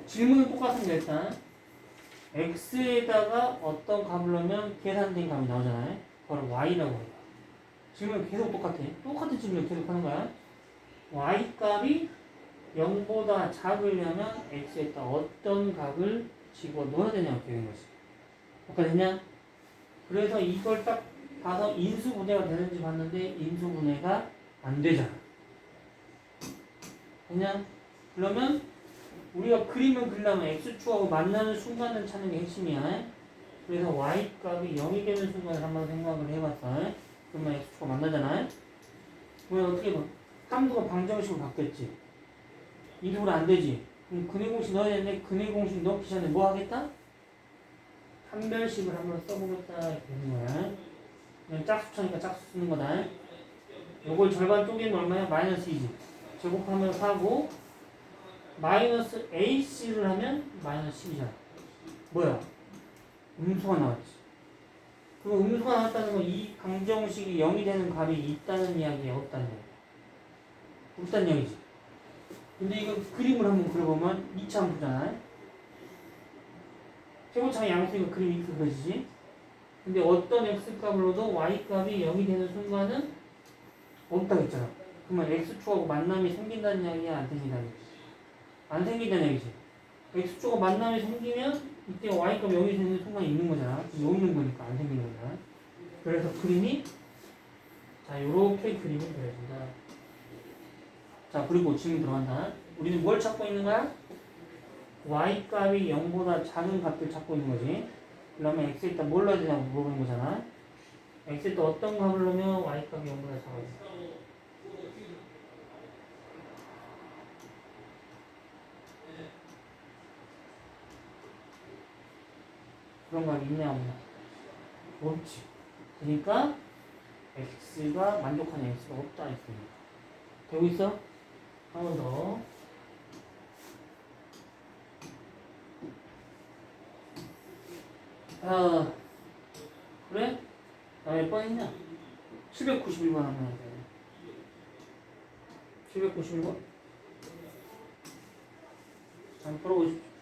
질문은 똑같은데 일단 x에다가 어떤 값을 넣으면 계산된 값이 나오잖아요. 그걸 y라고 해요. 질문은 계속 똑같아. 똑같은 질문을 계속 하는 거야. y값이 0보다 작으려면 x에다 어떤 값을 집어넣어야 되냐고 되는 거지. 아까 됐냐? 그래서 이걸 딱 봐서 인수분해가 되는지 봤는데 인수분해가 안 되잖아. 그냥 그러면 우리가 그림을 그리려면 x축하고 만나는 순간을 찾는 게 핵심이야. 그래서 y값이 0이 되는 순간을 한번 생각을 해봤어. 그러면 x축하고 만나잖아. 그러면 어떻게 봐? 함수가 방정식으로 바뀌었지. 이쪽으로 안 되지. 그럼 근해 공식 넣어야 되는데 근해 공식 넣기 전에 뭐 하겠다? 판별식을 한번 써보겠다 이렇게 되는 거야. 그냥 짝수 쳐니까 짝수 쓰는 거다. 요걸 절반 쪼개면 얼마야? 마이너스 2지. 제곱하면 4고 마이너스 AC를 하면 마이너스 10이잖아. 뭐야? 음수가 나왔지. 그럼 음수가 나왔다는 건 이 방정식이 0이 되는 값이 있다는 이야기야? 없다는 이야기야? 없다는 이야기지. 근데 이거 그림을 한번 그려보면 2차 함수잖아. 최고차의 양수니까 그림이 이렇게 그려지지. 근데 어떤 x값을 넣어도 y값이 0이 되는 순간은 없다고 했잖아. 그 그러면 x축하고 만남이 생긴다는 이야기야, 안 생긴다는 얘기지? 안 생긴다는 얘기지. x축하고 만남이 생기면 이때 y값 0이 되는 순간이 있는 거잖아. 여기 있는 거니까 안 생기는 거잖아. 그래서 그림이 자 요렇게 그림이 그려진다. 자 그리고 질문 들어간다. 우리는 뭘 찾고 있는 거야? y값이 0보다 작은 값들 찾고 있는 거지. 그러면 x에다 뭘 넣어야 되냐고 물어보는 거잖아. x에다 어떤 값을 넣으면 y값이 0보다 작아져? 그런 값이 있냐 없냐? 없지. 그러니까 x가 만족하는 x가 없다 했습니다. 되고 있어? 한 번 더. 아, 그래? 나 몇 번 했냐? 791번 하면 돼. 791번? 한번 풀어보십시오.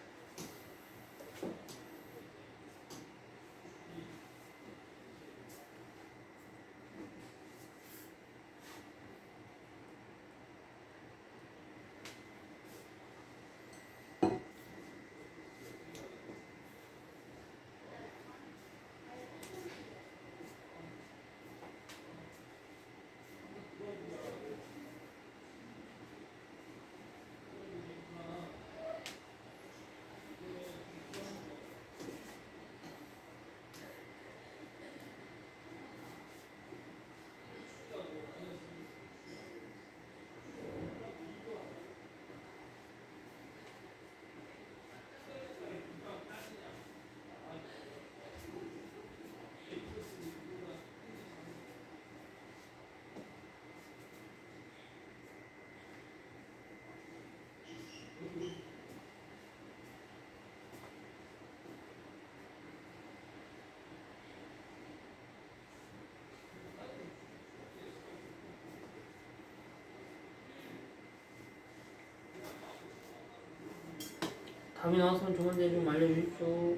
답이 나왔으면 좋은데 좀 알려주십시오.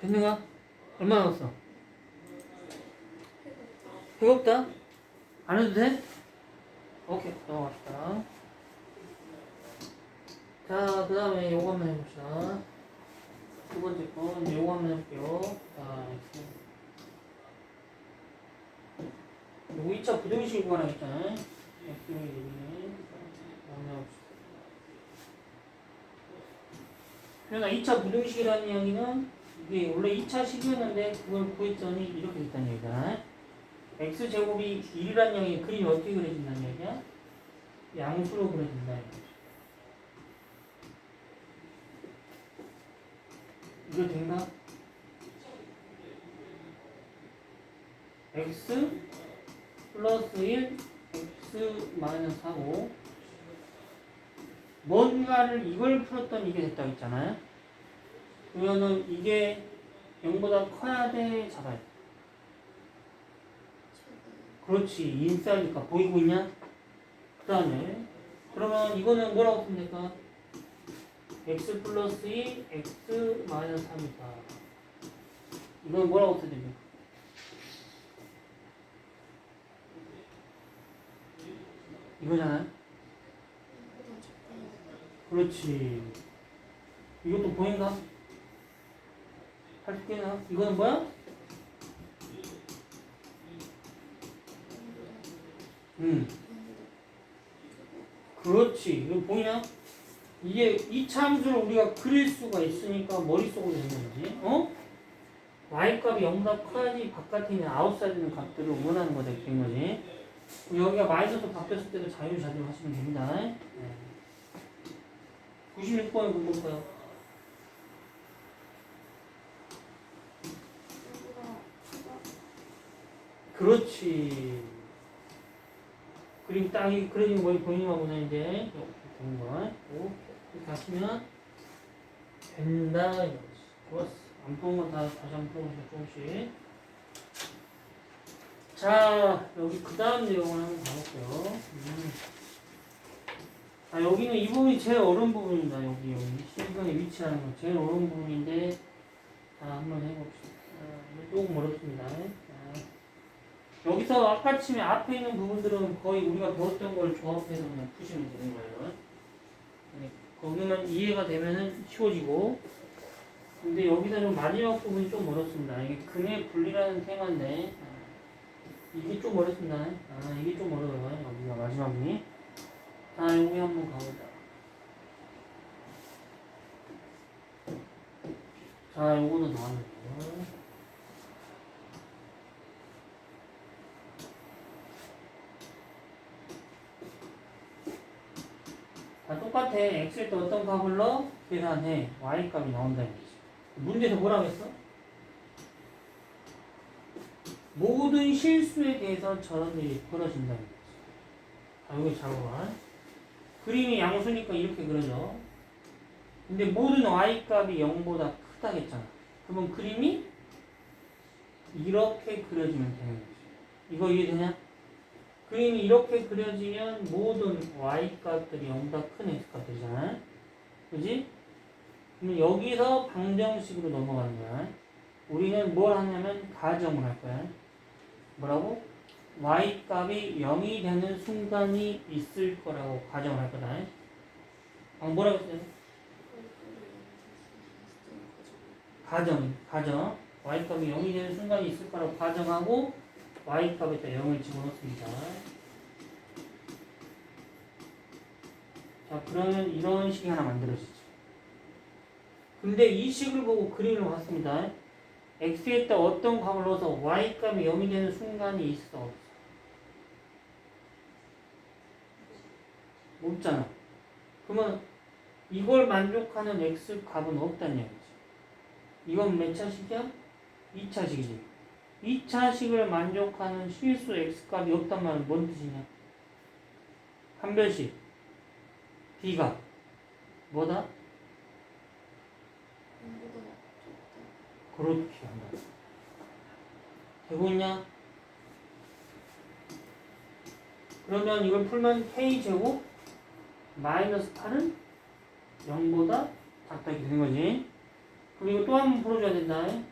됐는가? 얼마 남았어? 배고프다? 안 해도 돼? 오케이, 넘어갑시다. 자, 그 다음에 요거 한번 해봅시다. 두 번째 거, 이제 요거 한번 해볼게요. 자, 요거 2차 부등식 구하라 했잖아요. X의 얘기는. 그러나 2차 부등식이라는 이야기는 이게 원래 2차 식이었는데 그걸 구했더니 이렇게 됐다는 얘기잖아. x제곱이 1이라는 이야기 그림이 어떻게 그려진다는 얘기야? 양수로 그려진다. 이거 된가? x 플러스 1 x 마이너스 4고 뭔가를 이걸 풀었더니 이게 됐다고 했잖아요. 그러면은 이게 0보다 커야 돼, 작아야 돼? 그렇지. 인싸니까 보이고 있냐? 그 다음에 그러면 이거는 뭐라고 쓰면 될까? x 플러스 2 x 마이너스 3이다. 이건 뭐라고 써야 됩니까? 이거잖아요. 그렇지. 이것도 보인가? 할 수 있겠나? 이거는 뭐야? 그렇지. 이거 보이냐? 이게 이 참수를 우리가 그릴 수가 있으니까 머릿속으로 되는 거지. 어? y값이 0보다 커야지 바깥에 있는 아웃사이드 있는 값들을 원하는 거다. 된 거지. 여기가 마이너스 바뀌었을 때도 자유자재로 하시면 됩니다. 네. 96번에 볼까요? 그렇지. 그림 딱이 그려진 거 보이는 거보다 이제 이렇게 되는 거. 이렇게 하시면 된다. 이거지. 좋았어. 안 푸는 거 다시 한번 풀어보시죠. 조금씩. 자, 여기 그 다음 내용을 한번 가볼게요. 아, 여기는 이 부분이 제일 어려운 부분입니다. 여기 실근의 위치하는 거 제일 어려운 부분인데, 자, 한번 해봅시다. 조금 어렵습니다. 자, 여기서 아까 치면 앞에 있는 부분들은 거의 우리가 배웠던 걸 조합해서 그냥 푸시면 되는 거예요. 네, 거기만 이해가 되면은 쉬워지고, 근데 여기서는 마지막 부분이 좀 어렵습니다. 이게 근의 분리라는 테마인데, 이게 좀 어렵습니다. 이게 좀 어려워요. 여기가 마지막 부분이. 자, 여기 한번 가보자. 자, 요거는 나왔네요. 자, 똑같아. x일 때 어떤 값을 넣어? 계산해. y 값이 나온다는 거지. 문제에서 뭐라고 했어? 모든 실수에 대해서 저런 일이 벌어진다는 거지. 자, 여기 잘 봐. 그림이 양수니까 이렇게 그려져. 근데 모든 y 값이 0보다 크다겠잖아. 그러면 그림이 이렇게 그려지면 되는 거지. 이거 이해되냐? 그림이 이렇게 그려지면 모든 y 값들이 0보다 큰 x 값들이잖아. 그지? 그러면 여기서 방정식으로 넘어가는 거야. 우리는 뭘 하냐면 가정을 할 거야. 뭐라고? y 값이 0이 되는 순간이 있을 거라고 가정을 할 거다. 뭐라고 했어요? 가정. y 값이 0이 되는 순간이 있을 거라고 가정하고 y 값에다 0을 집어넣습니다. 자, 그러면 이런 식이 하나 만들어지죠. 근데 이 식을 보고 그림을 봤습니다. x에다 어떤 값을 넣어서 y 값이 0이 되는 순간이 있어, 없어? 없잖아. 그러면 이걸 만족하는 x 값은 없다는 얘기지. 이건 몇 차식이야? 2차식이지. 2차식을 만족하는 실수 x 값이 없단 말은 뭔 뜻이냐? 한별식 b가 뭐다? 그렇게 한다. 되고 있냐? 그러면 이걸 풀면 k제곱 마이너스 8은 0보다 작다 이렇게 되는 거지. 그럼 이거 또 한 번 풀어줘야 된다.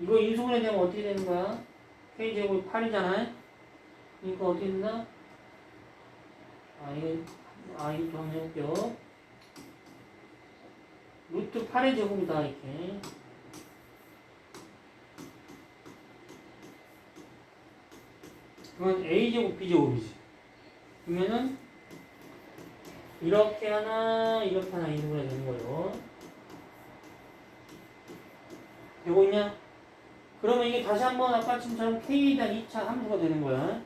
이거 인수분해 되면 어떻게 되는 거야? k제곱이 8이잖아. 그러니까 어떻게 된다? 이거 좀 한번 해볼게요. 루트 8의 제곱이다 이렇게. 그건 a제곱 b제곱이지. 그러면은 이렇게 하나 이렇게 하나 인수분해 되는 거죠. 되고 있냐? 그러면 이게 다시 한번 아까처럼 k에 대한 2차 함수가 되는 거야.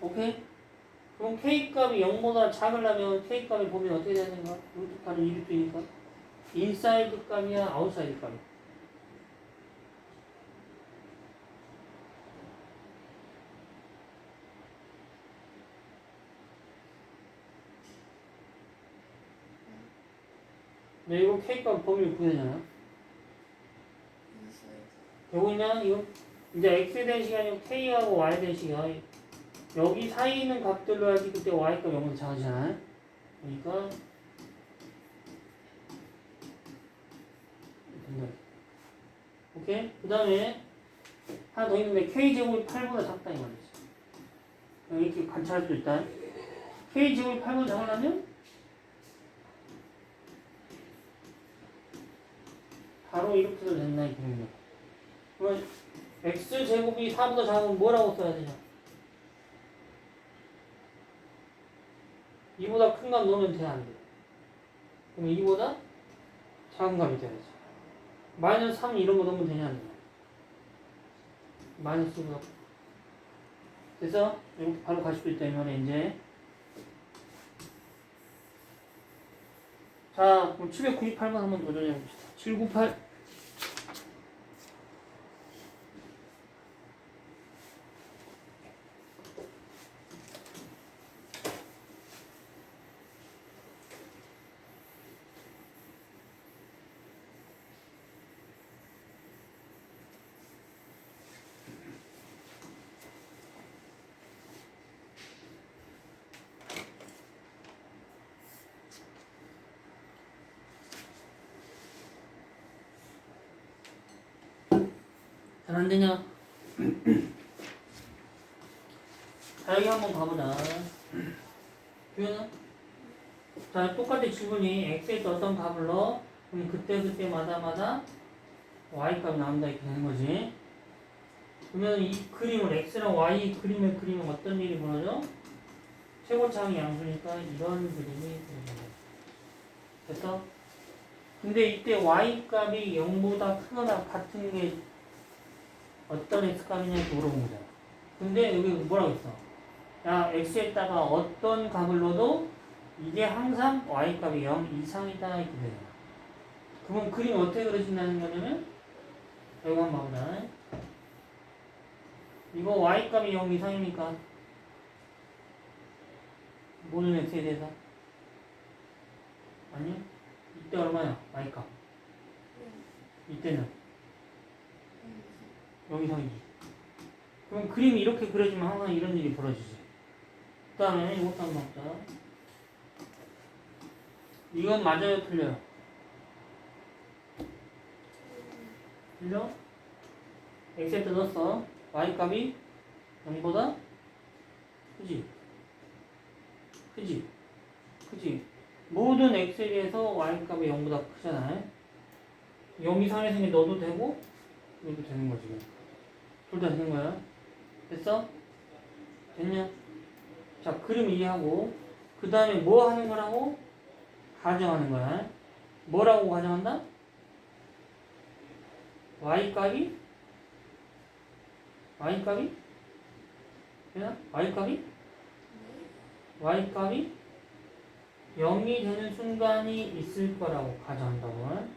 오케이? 그럼 k 값이 0보다 작으려면 k 값을 보면 어떻게 되는 거야? 루트 8은 2루트니까 인사이드 값이야 아웃사이드 값이야? 네, 이거 k 값 범위를 구해내잖아. 되고 있냐? 이거 이제 x에 대한 시간이고 k하고 y에 대한 시간. 여기 사이에 있는 값들로 해야지 그때 y값 0보다 작아지잖아. 그러니까 된다. 오케이? 그 다음에 하나 더 있는데 k제곱이 8보다 작다 이 말이지. 이렇게 관찰할 수도 있다. k제곱이 8보다 작으려면 바로 이렇게 해도 된다 이 얘기입니다. 그러면 x제곱이 4보다 작으면 뭐라고 써야 되냐? 이보다 큰 값 넣으면 돼, 안 돼? 그럼 이보다 작은 값이 돼야지. 마이너스 3 이런 거 넣으면 되냐, 안 되냐? 마이너스 5가 그래서 이렇게 바로 갈 수도 있다 이 말이야 이제. 자, 그럼 798번 한번 도전해 봅시다. 798. 잘 안 되냐? 자, 여기 한번 가보자. 규현아? 자, 똑같이 질문이 x에 어떤 값을 넣어? 그럼 그때마다 y값이 나온다 이렇게 되는 거지. 그러면 이 그림을 x랑 y 그림을 그리면 어떤 일이 벌어져? 최고차항이 양수니까 이런 그림이 벌어져. 됐어? 근데 이때 y값이 0보다 크거나 같은 게 어떤 x값이냐 이렇게 물어본 거잖아. 근데 여기 뭐라고 했어? 야, x에다가 어떤 값을 넣어도 이게 항상 y값이 0 이상이다 이렇게 되잖아. 그럼 그림 어떻게 그려진다는 거냐면 여기 한번 봐보자. 이거 y값이 0 이상이니까 모든 x에 대해서 아니요? 이때 얼마야? y값 이때는 0 이상이지. 그럼 그림이 이렇게 그려지면 항상 이런 일이 벌어지지. 그 다음에 이것도 한번 보자. 이건 맞아요? 틀려요? 틀려? x에 뜯었어. y값이 0보다 크지? 크지? 크지? 모든 x에 비해서 y값이 0보다 크잖아요. 0 이상의 생이 넣어도 되고 이것도 되는 거지. 둘 다 되는 거야. 됐어? 됐냐? 자, 그림 이해하고 그 다음에 뭐 하는 거라고? 가정하는 거야. 뭐라고 가정한다? y값이? 되나? y값이 0이 되는 순간이 있을 거라고 가정한다고.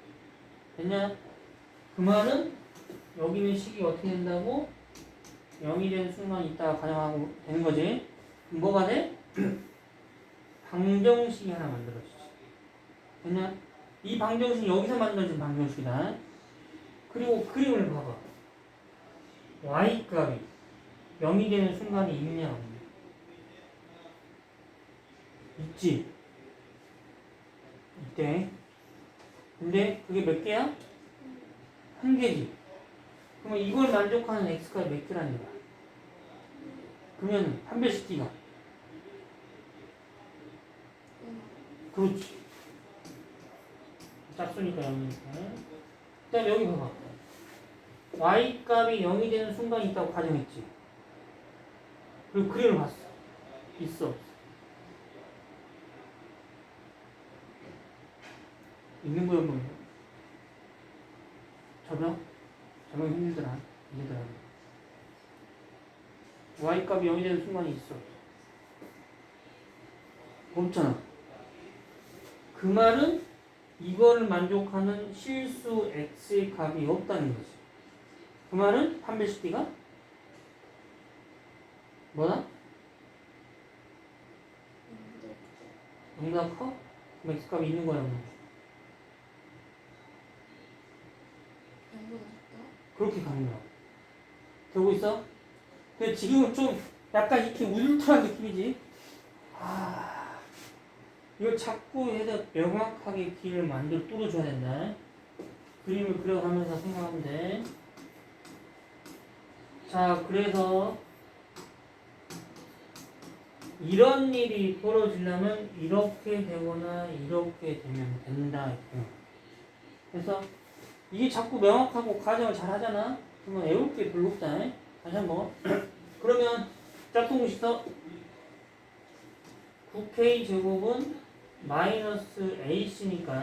됐냐? 그 말은 여기 있는 식이 어떻게 된다고? 0이 되는 순간이 있다가 가정하고 되는 거지. 그럼 뭐가 돼? 방정식이 하나 만들어지지. 됐냐? 이 방정식이 여기서 만들어진 방정식이다. 그리고 그림을 봐봐. y값이 0이 되는 순간이 있냐? 있지. 이때. 근데 그게 몇 개야? 한 개지. 그러면 이걸 만족하는 x가 몇 개라는 거야? 그러면 한 배씩 끼가. 그렇지. 짝수니까 0이니까. 그 다음에 여기 봐봐. y값이 0이 되는 순간이 있다고 가정했지. 그리고 그림을 봤어. 있어. 있는 거야, 뭐야? 저명 힘들더라. y값이 0이 되는 순간이 있어. 없잖아. 그 말은 이거를 만족하는 실수 x의 값이 없다는 거지. 그 말은 한 배씩 뒤가 뭐다? 0보다 커? 그럼 x값이 있는 거야, 없는 거야? 그렇게 가는 거야. 되고 있어? 근데 지금은 좀 약간 이렇게 울트라 느낌이지? 이걸 자꾸 해서 명확하게 길을 만들어 뚫어줘야 된다. 그림을 그려가면서 생각하면 돼. 자, 그래서 이런 일이 벌어지려면 이렇게 되거나 이렇게 되면 된다. 그래서 이게 자꾸 명확하고 가정을 잘 하잖아. 그러면 외울 게 별로 없다. 다시 한번. 그러면 짝퉁식 써. 9k 제곱은 마이너스 ac니까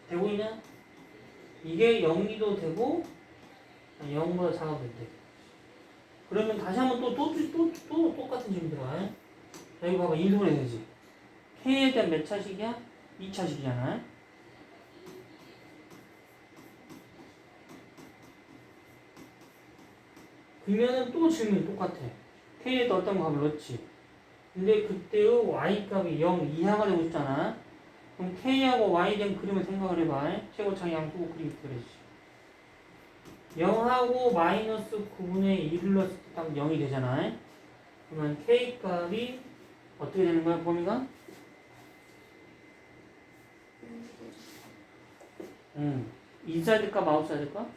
되고 있냐? 이게 0이도 되고 0보다 작아도 돼. 그러면 다시 한번 또 똑같은 질문 들어와. 여기 봐봐. 인수분 해야 되지. K에 대한 몇 차식이야? 2차식이잖아. 그러면은 또 질문이 똑같아. K에다 어떤 값을 넣지. 근데 그때의 Y값이 0 이하가 되고 싶잖아. 그럼 K하고 Y에 대한 그림을 생각을 해봐. 최고차이 양수고 그림이 그려지. 0하고 마이너스 9분의 1을 넣었을 때 딱 0이 되잖아. 그러면 K값이 어떻게 되는 거야, 범위가? 인사이드값, 아웃사이드값?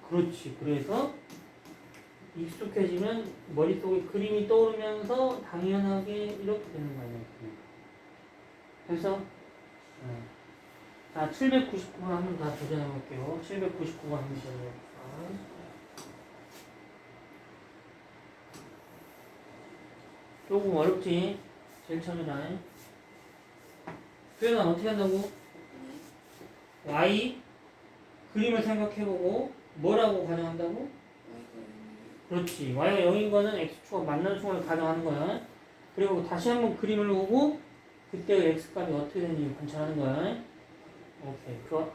그렇지. 그래서 익숙해지면 머릿속에 그림이 떠오르면서 당연하게 이렇게 되는 거 아니야. 그래서 자, 799번 한번 다 도전해 볼게요. 799번 한번 도전해 볼게요. 조금 어렵지? 제일 처음이라. 표현은 어떻게 한다고? Y 그림을 생각해보고 뭐라고 가정한다고? 그렇지. Y가 0인 거는 X축과 만나는 순간을 가정하는 거야. 그리고 다시 한번 그림을 보고 그때 X값이 어떻게 되는지 관찰하는 거야. 오케이. 그거.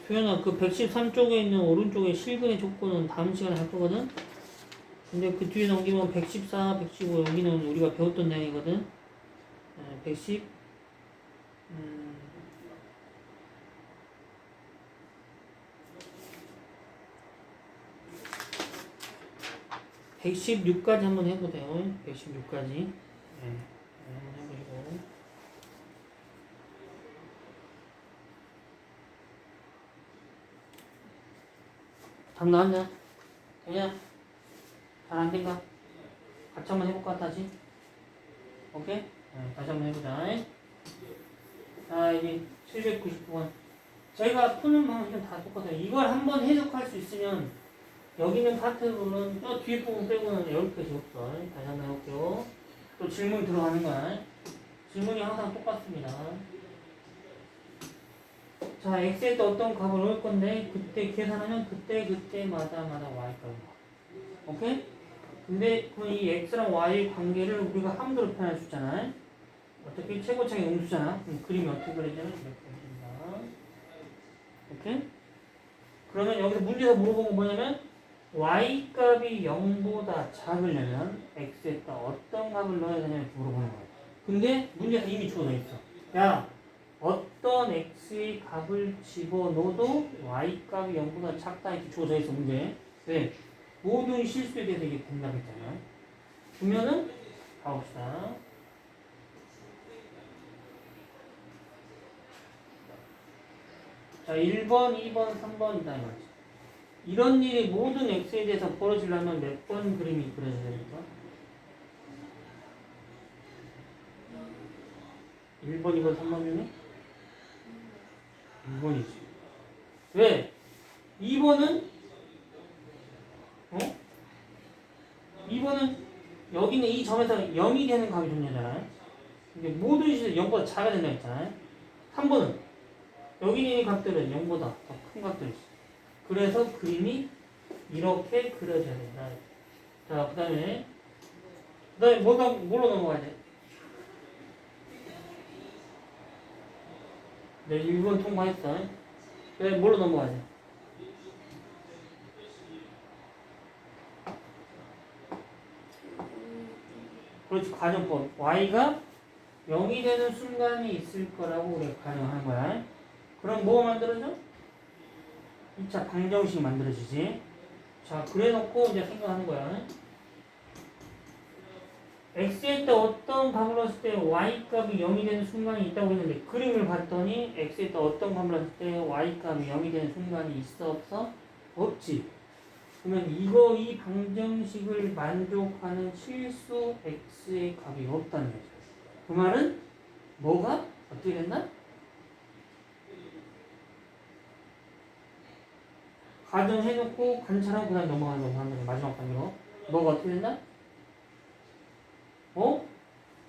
표현아, 그 113쪽에 있는 오른쪽에 실근의 조건은 다음 시간에 할 거거든? 근데 그 뒤에 넘기면 114, 115 여기는 우리가 배웠던 내용이거든? 110, 116까지 한번 해보세요. 116까지. 한번 해보시고. 답 나왔냐? 되냐? 잘 안 된가? 같이 한번 해볼까, 다시? 오케이? 다시 한번 해보자. 자, 이제 799번. 저희가 푸는 방식은 다 똑같아요. 이걸 한번 해석할 수 있으면 여기 있는 파트로는 저 뒤에 부분 빼고는 10개씩 없어. 다시 한번 해볼게요. 또 질문 들어가는 거야. 질문이 항상 똑같습니다. 자, x에 또 어떤 값을 넣을 건데 그때 계산하면 그때마다 y값. 오케이? 근데 그럼 이 x랑 y의 관계를 우리가 함수로 표현할 수 있잖아. 어떻게 최고차이 음수잖아. 그럼 그림이 어떻게 그려지냐면 이렇게 그려집니다. 오케이? 그러면 여기서 문제에서 물어본 건 뭐냐면 y값이 0보다 작으려면 x에다 어떤 값을 넣어야 되냐 이렇게 물어보는 거야. 근데 문제에서 이미 주어져 있어. 야, 어떤 x의 값을 집어넣어도 y값이 0보다 작다 이렇게 주어져 있어 문제. 네. 모든 실수에 대해서 이게 된다고 했잖아. 그러면은 가봅시다. 자, 1번, 2번, 3번이다 이거지. 이런 일이 모든 x에 대해서 벌어지려면 몇 번 그림이 그려져야 됩니까? 1번, 2번, 3번 중에 2번이지. 왜? 2번은 2번은 여기 있는 이 점에서 0이 되는 값이 존재하잖아요. 근데 모든 시에서 0보다 작아야 된다 했잖아요. 3번은 여기 있는 이 값들은 0보다 더 큰 값들이 있어. 그래서 그림이 이렇게 그려져야 된다. 자, 그 다음에 뭘로 넘어가야 돼? 네, 1번 통과했어. 네, 뭘로 넘어가야 돼? 그렇지, 가정법. y가 0이 되는 순간이 있을 거라고 우리가 가정하는 거야. 그럼 뭐가 만들어져? 2차 방정식이 만들어지지. 자, 그래 놓고 이제 생각하는 거야. x에 또 어떤 값을 넣었을 때 y값이 0이 되는 순간이 있다고 했는데 그림을 봤더니 x에 또 어떤 값을 넣었을 때 y값이 0이 되는 순간이 있어 없어? 없지. 그러면 이 방정식을 만족하는 실수 x의 값이 없다는 거죠. 그 말은 뭐가? 어떻게 됐나? 가정해놓고 관찰하고 그다음 넘어가는 거 하는 거 마지막 단계로. 뭐가 어떻게 된다?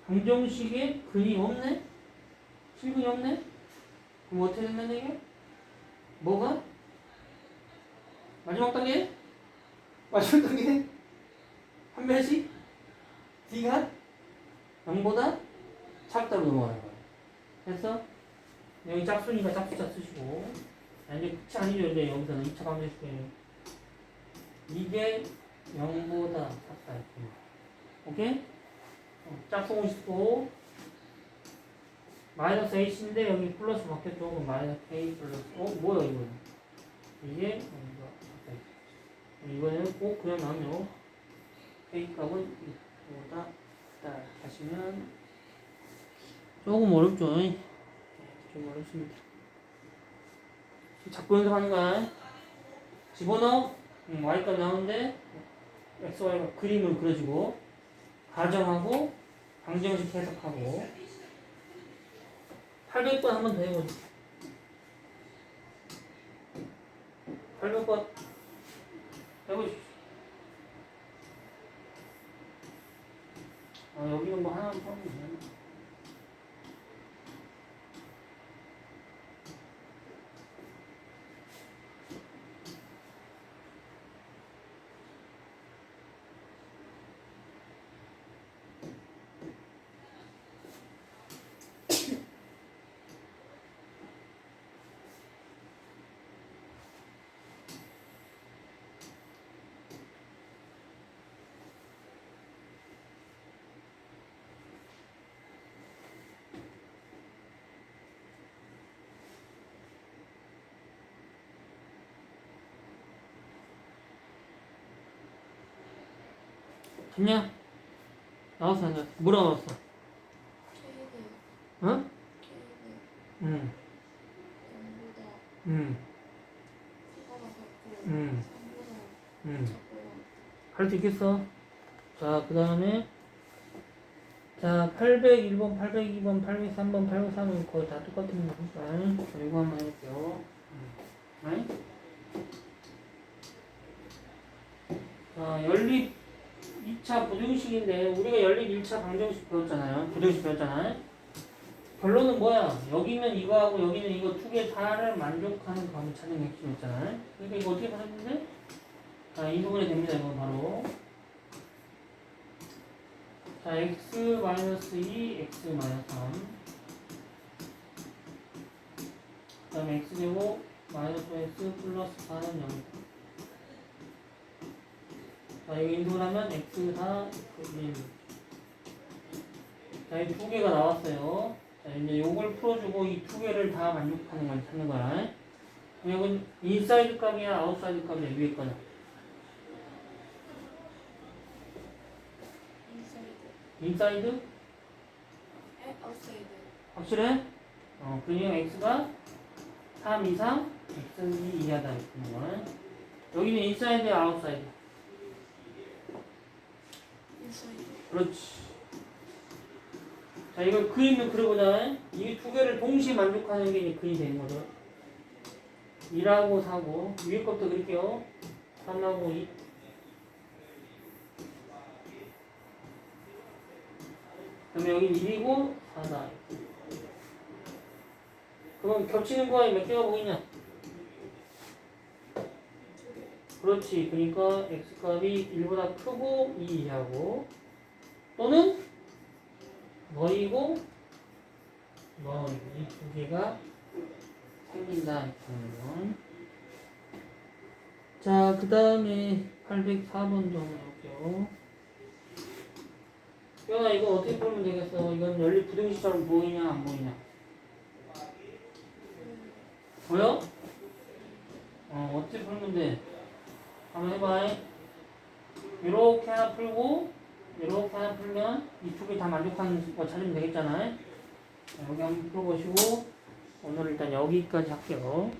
방정식에 근이 없네? 실근이 없네? 그럼 어떻게 된다는 얘기야? 뭐가? 마지막 단계? 마지막 단계? 한 배씩? D가 0보다 작다로 넘어가는 거야. 됐어? 여기 짝수니까 짝수자 쓰시고. 이제 끝이 아니죠. 이제 여기서는 2차 방정식에 이게 0보다 작다. 오케이? 짝수 공식도 마이너스 h인데 여기 플러스 바뀌었죠. 그럼 마이너스 k 플러스 뭐야 이거는? 이게 0보다 작다. 이거는 꼭 그냥 나오죠. k 값은 2보다 작다 하시면 조금 어렵죠. 좀 어렵습니다. 자꾸 연습하는 거야. 집어넣어. y값 나오는데 x, y가 그림을 그려주고 가정하고 방정식 해석하고 800번 한 번 더 해보자. 800번 해보십시오. 여기는 뭐 하나만 하면 되나? 됐냐? 나왔어, 안 나왔어? 뭐라 나왔어? 어? 응. 응. 응. 응. 할 수 있겠어? 자, 그 다음에 자, 801번, 802번, 803번, 803은 거의 다 똑같은 거니까 자, 이거 한번 해볼게요. 자, 연립 2차 부등식인데 우리가 연립 1차 방정식 배웠잖아요. 부등식 배웠잖아요. 결론은 뭐야? 여기면 이거하고 여기는 이거 두 개 다를 만족하는 값을 찾는 게 핵심이었잖아요. 그러니까 이거 어떻게 받았는데? 자, 이 부분이 됩니다. 이건 바로 자, x-2, x-3 그 다음에 x제곱 마이너스 x 플러스 4는 0. 자, 여기 인수를 하면 x4, x1. 자, 이 두 개가 나왔어요. 자, 이제 요걸 풀어주고 이 두 개를 다 만족하는 걸 찾는 거야. 그럼 이건 인사이드 값이야, 아웃사이드 값이야, 위에 거냐? 인사이드? 아웃사이드. 확실해? 그러면 x가 3 이상, x는 2 이하다. 이런 거야. 여기는 인사이드, 아웃사이드. 인사이드. 그렇지. 자, 이걸 그림을 그려보자. 이 두 개를 동시에 만족하는 게 이제 그림이 되는 거죠. 1하고 4고, 위에 것부터 그릴게요. 3하고 2. 그러면 여기 1이고 4다. 그럼 겹치는 거에 몇 개가 보이냐? 그렇지. 그러니까 x값이 1보다 크고 2 이하고 또는 너희고 이 두 개가 생긴다. 자, 그 다음에 804번 좀 해볼게요. 야, 이거 어떻게 풀면 되겠어? 이건 연립 부등식처럼 보이냐 안 보이냐? 보여? 어떻게 풀면 돼? 한번 해봐. 이렇게 하나 풀고 이렇게 하나 풀면 이 두 개 다 만족하는 거 찾으면 되겠잖아요. 여기 한번 풀어보시고 오늘 일단 여기까지 할게요.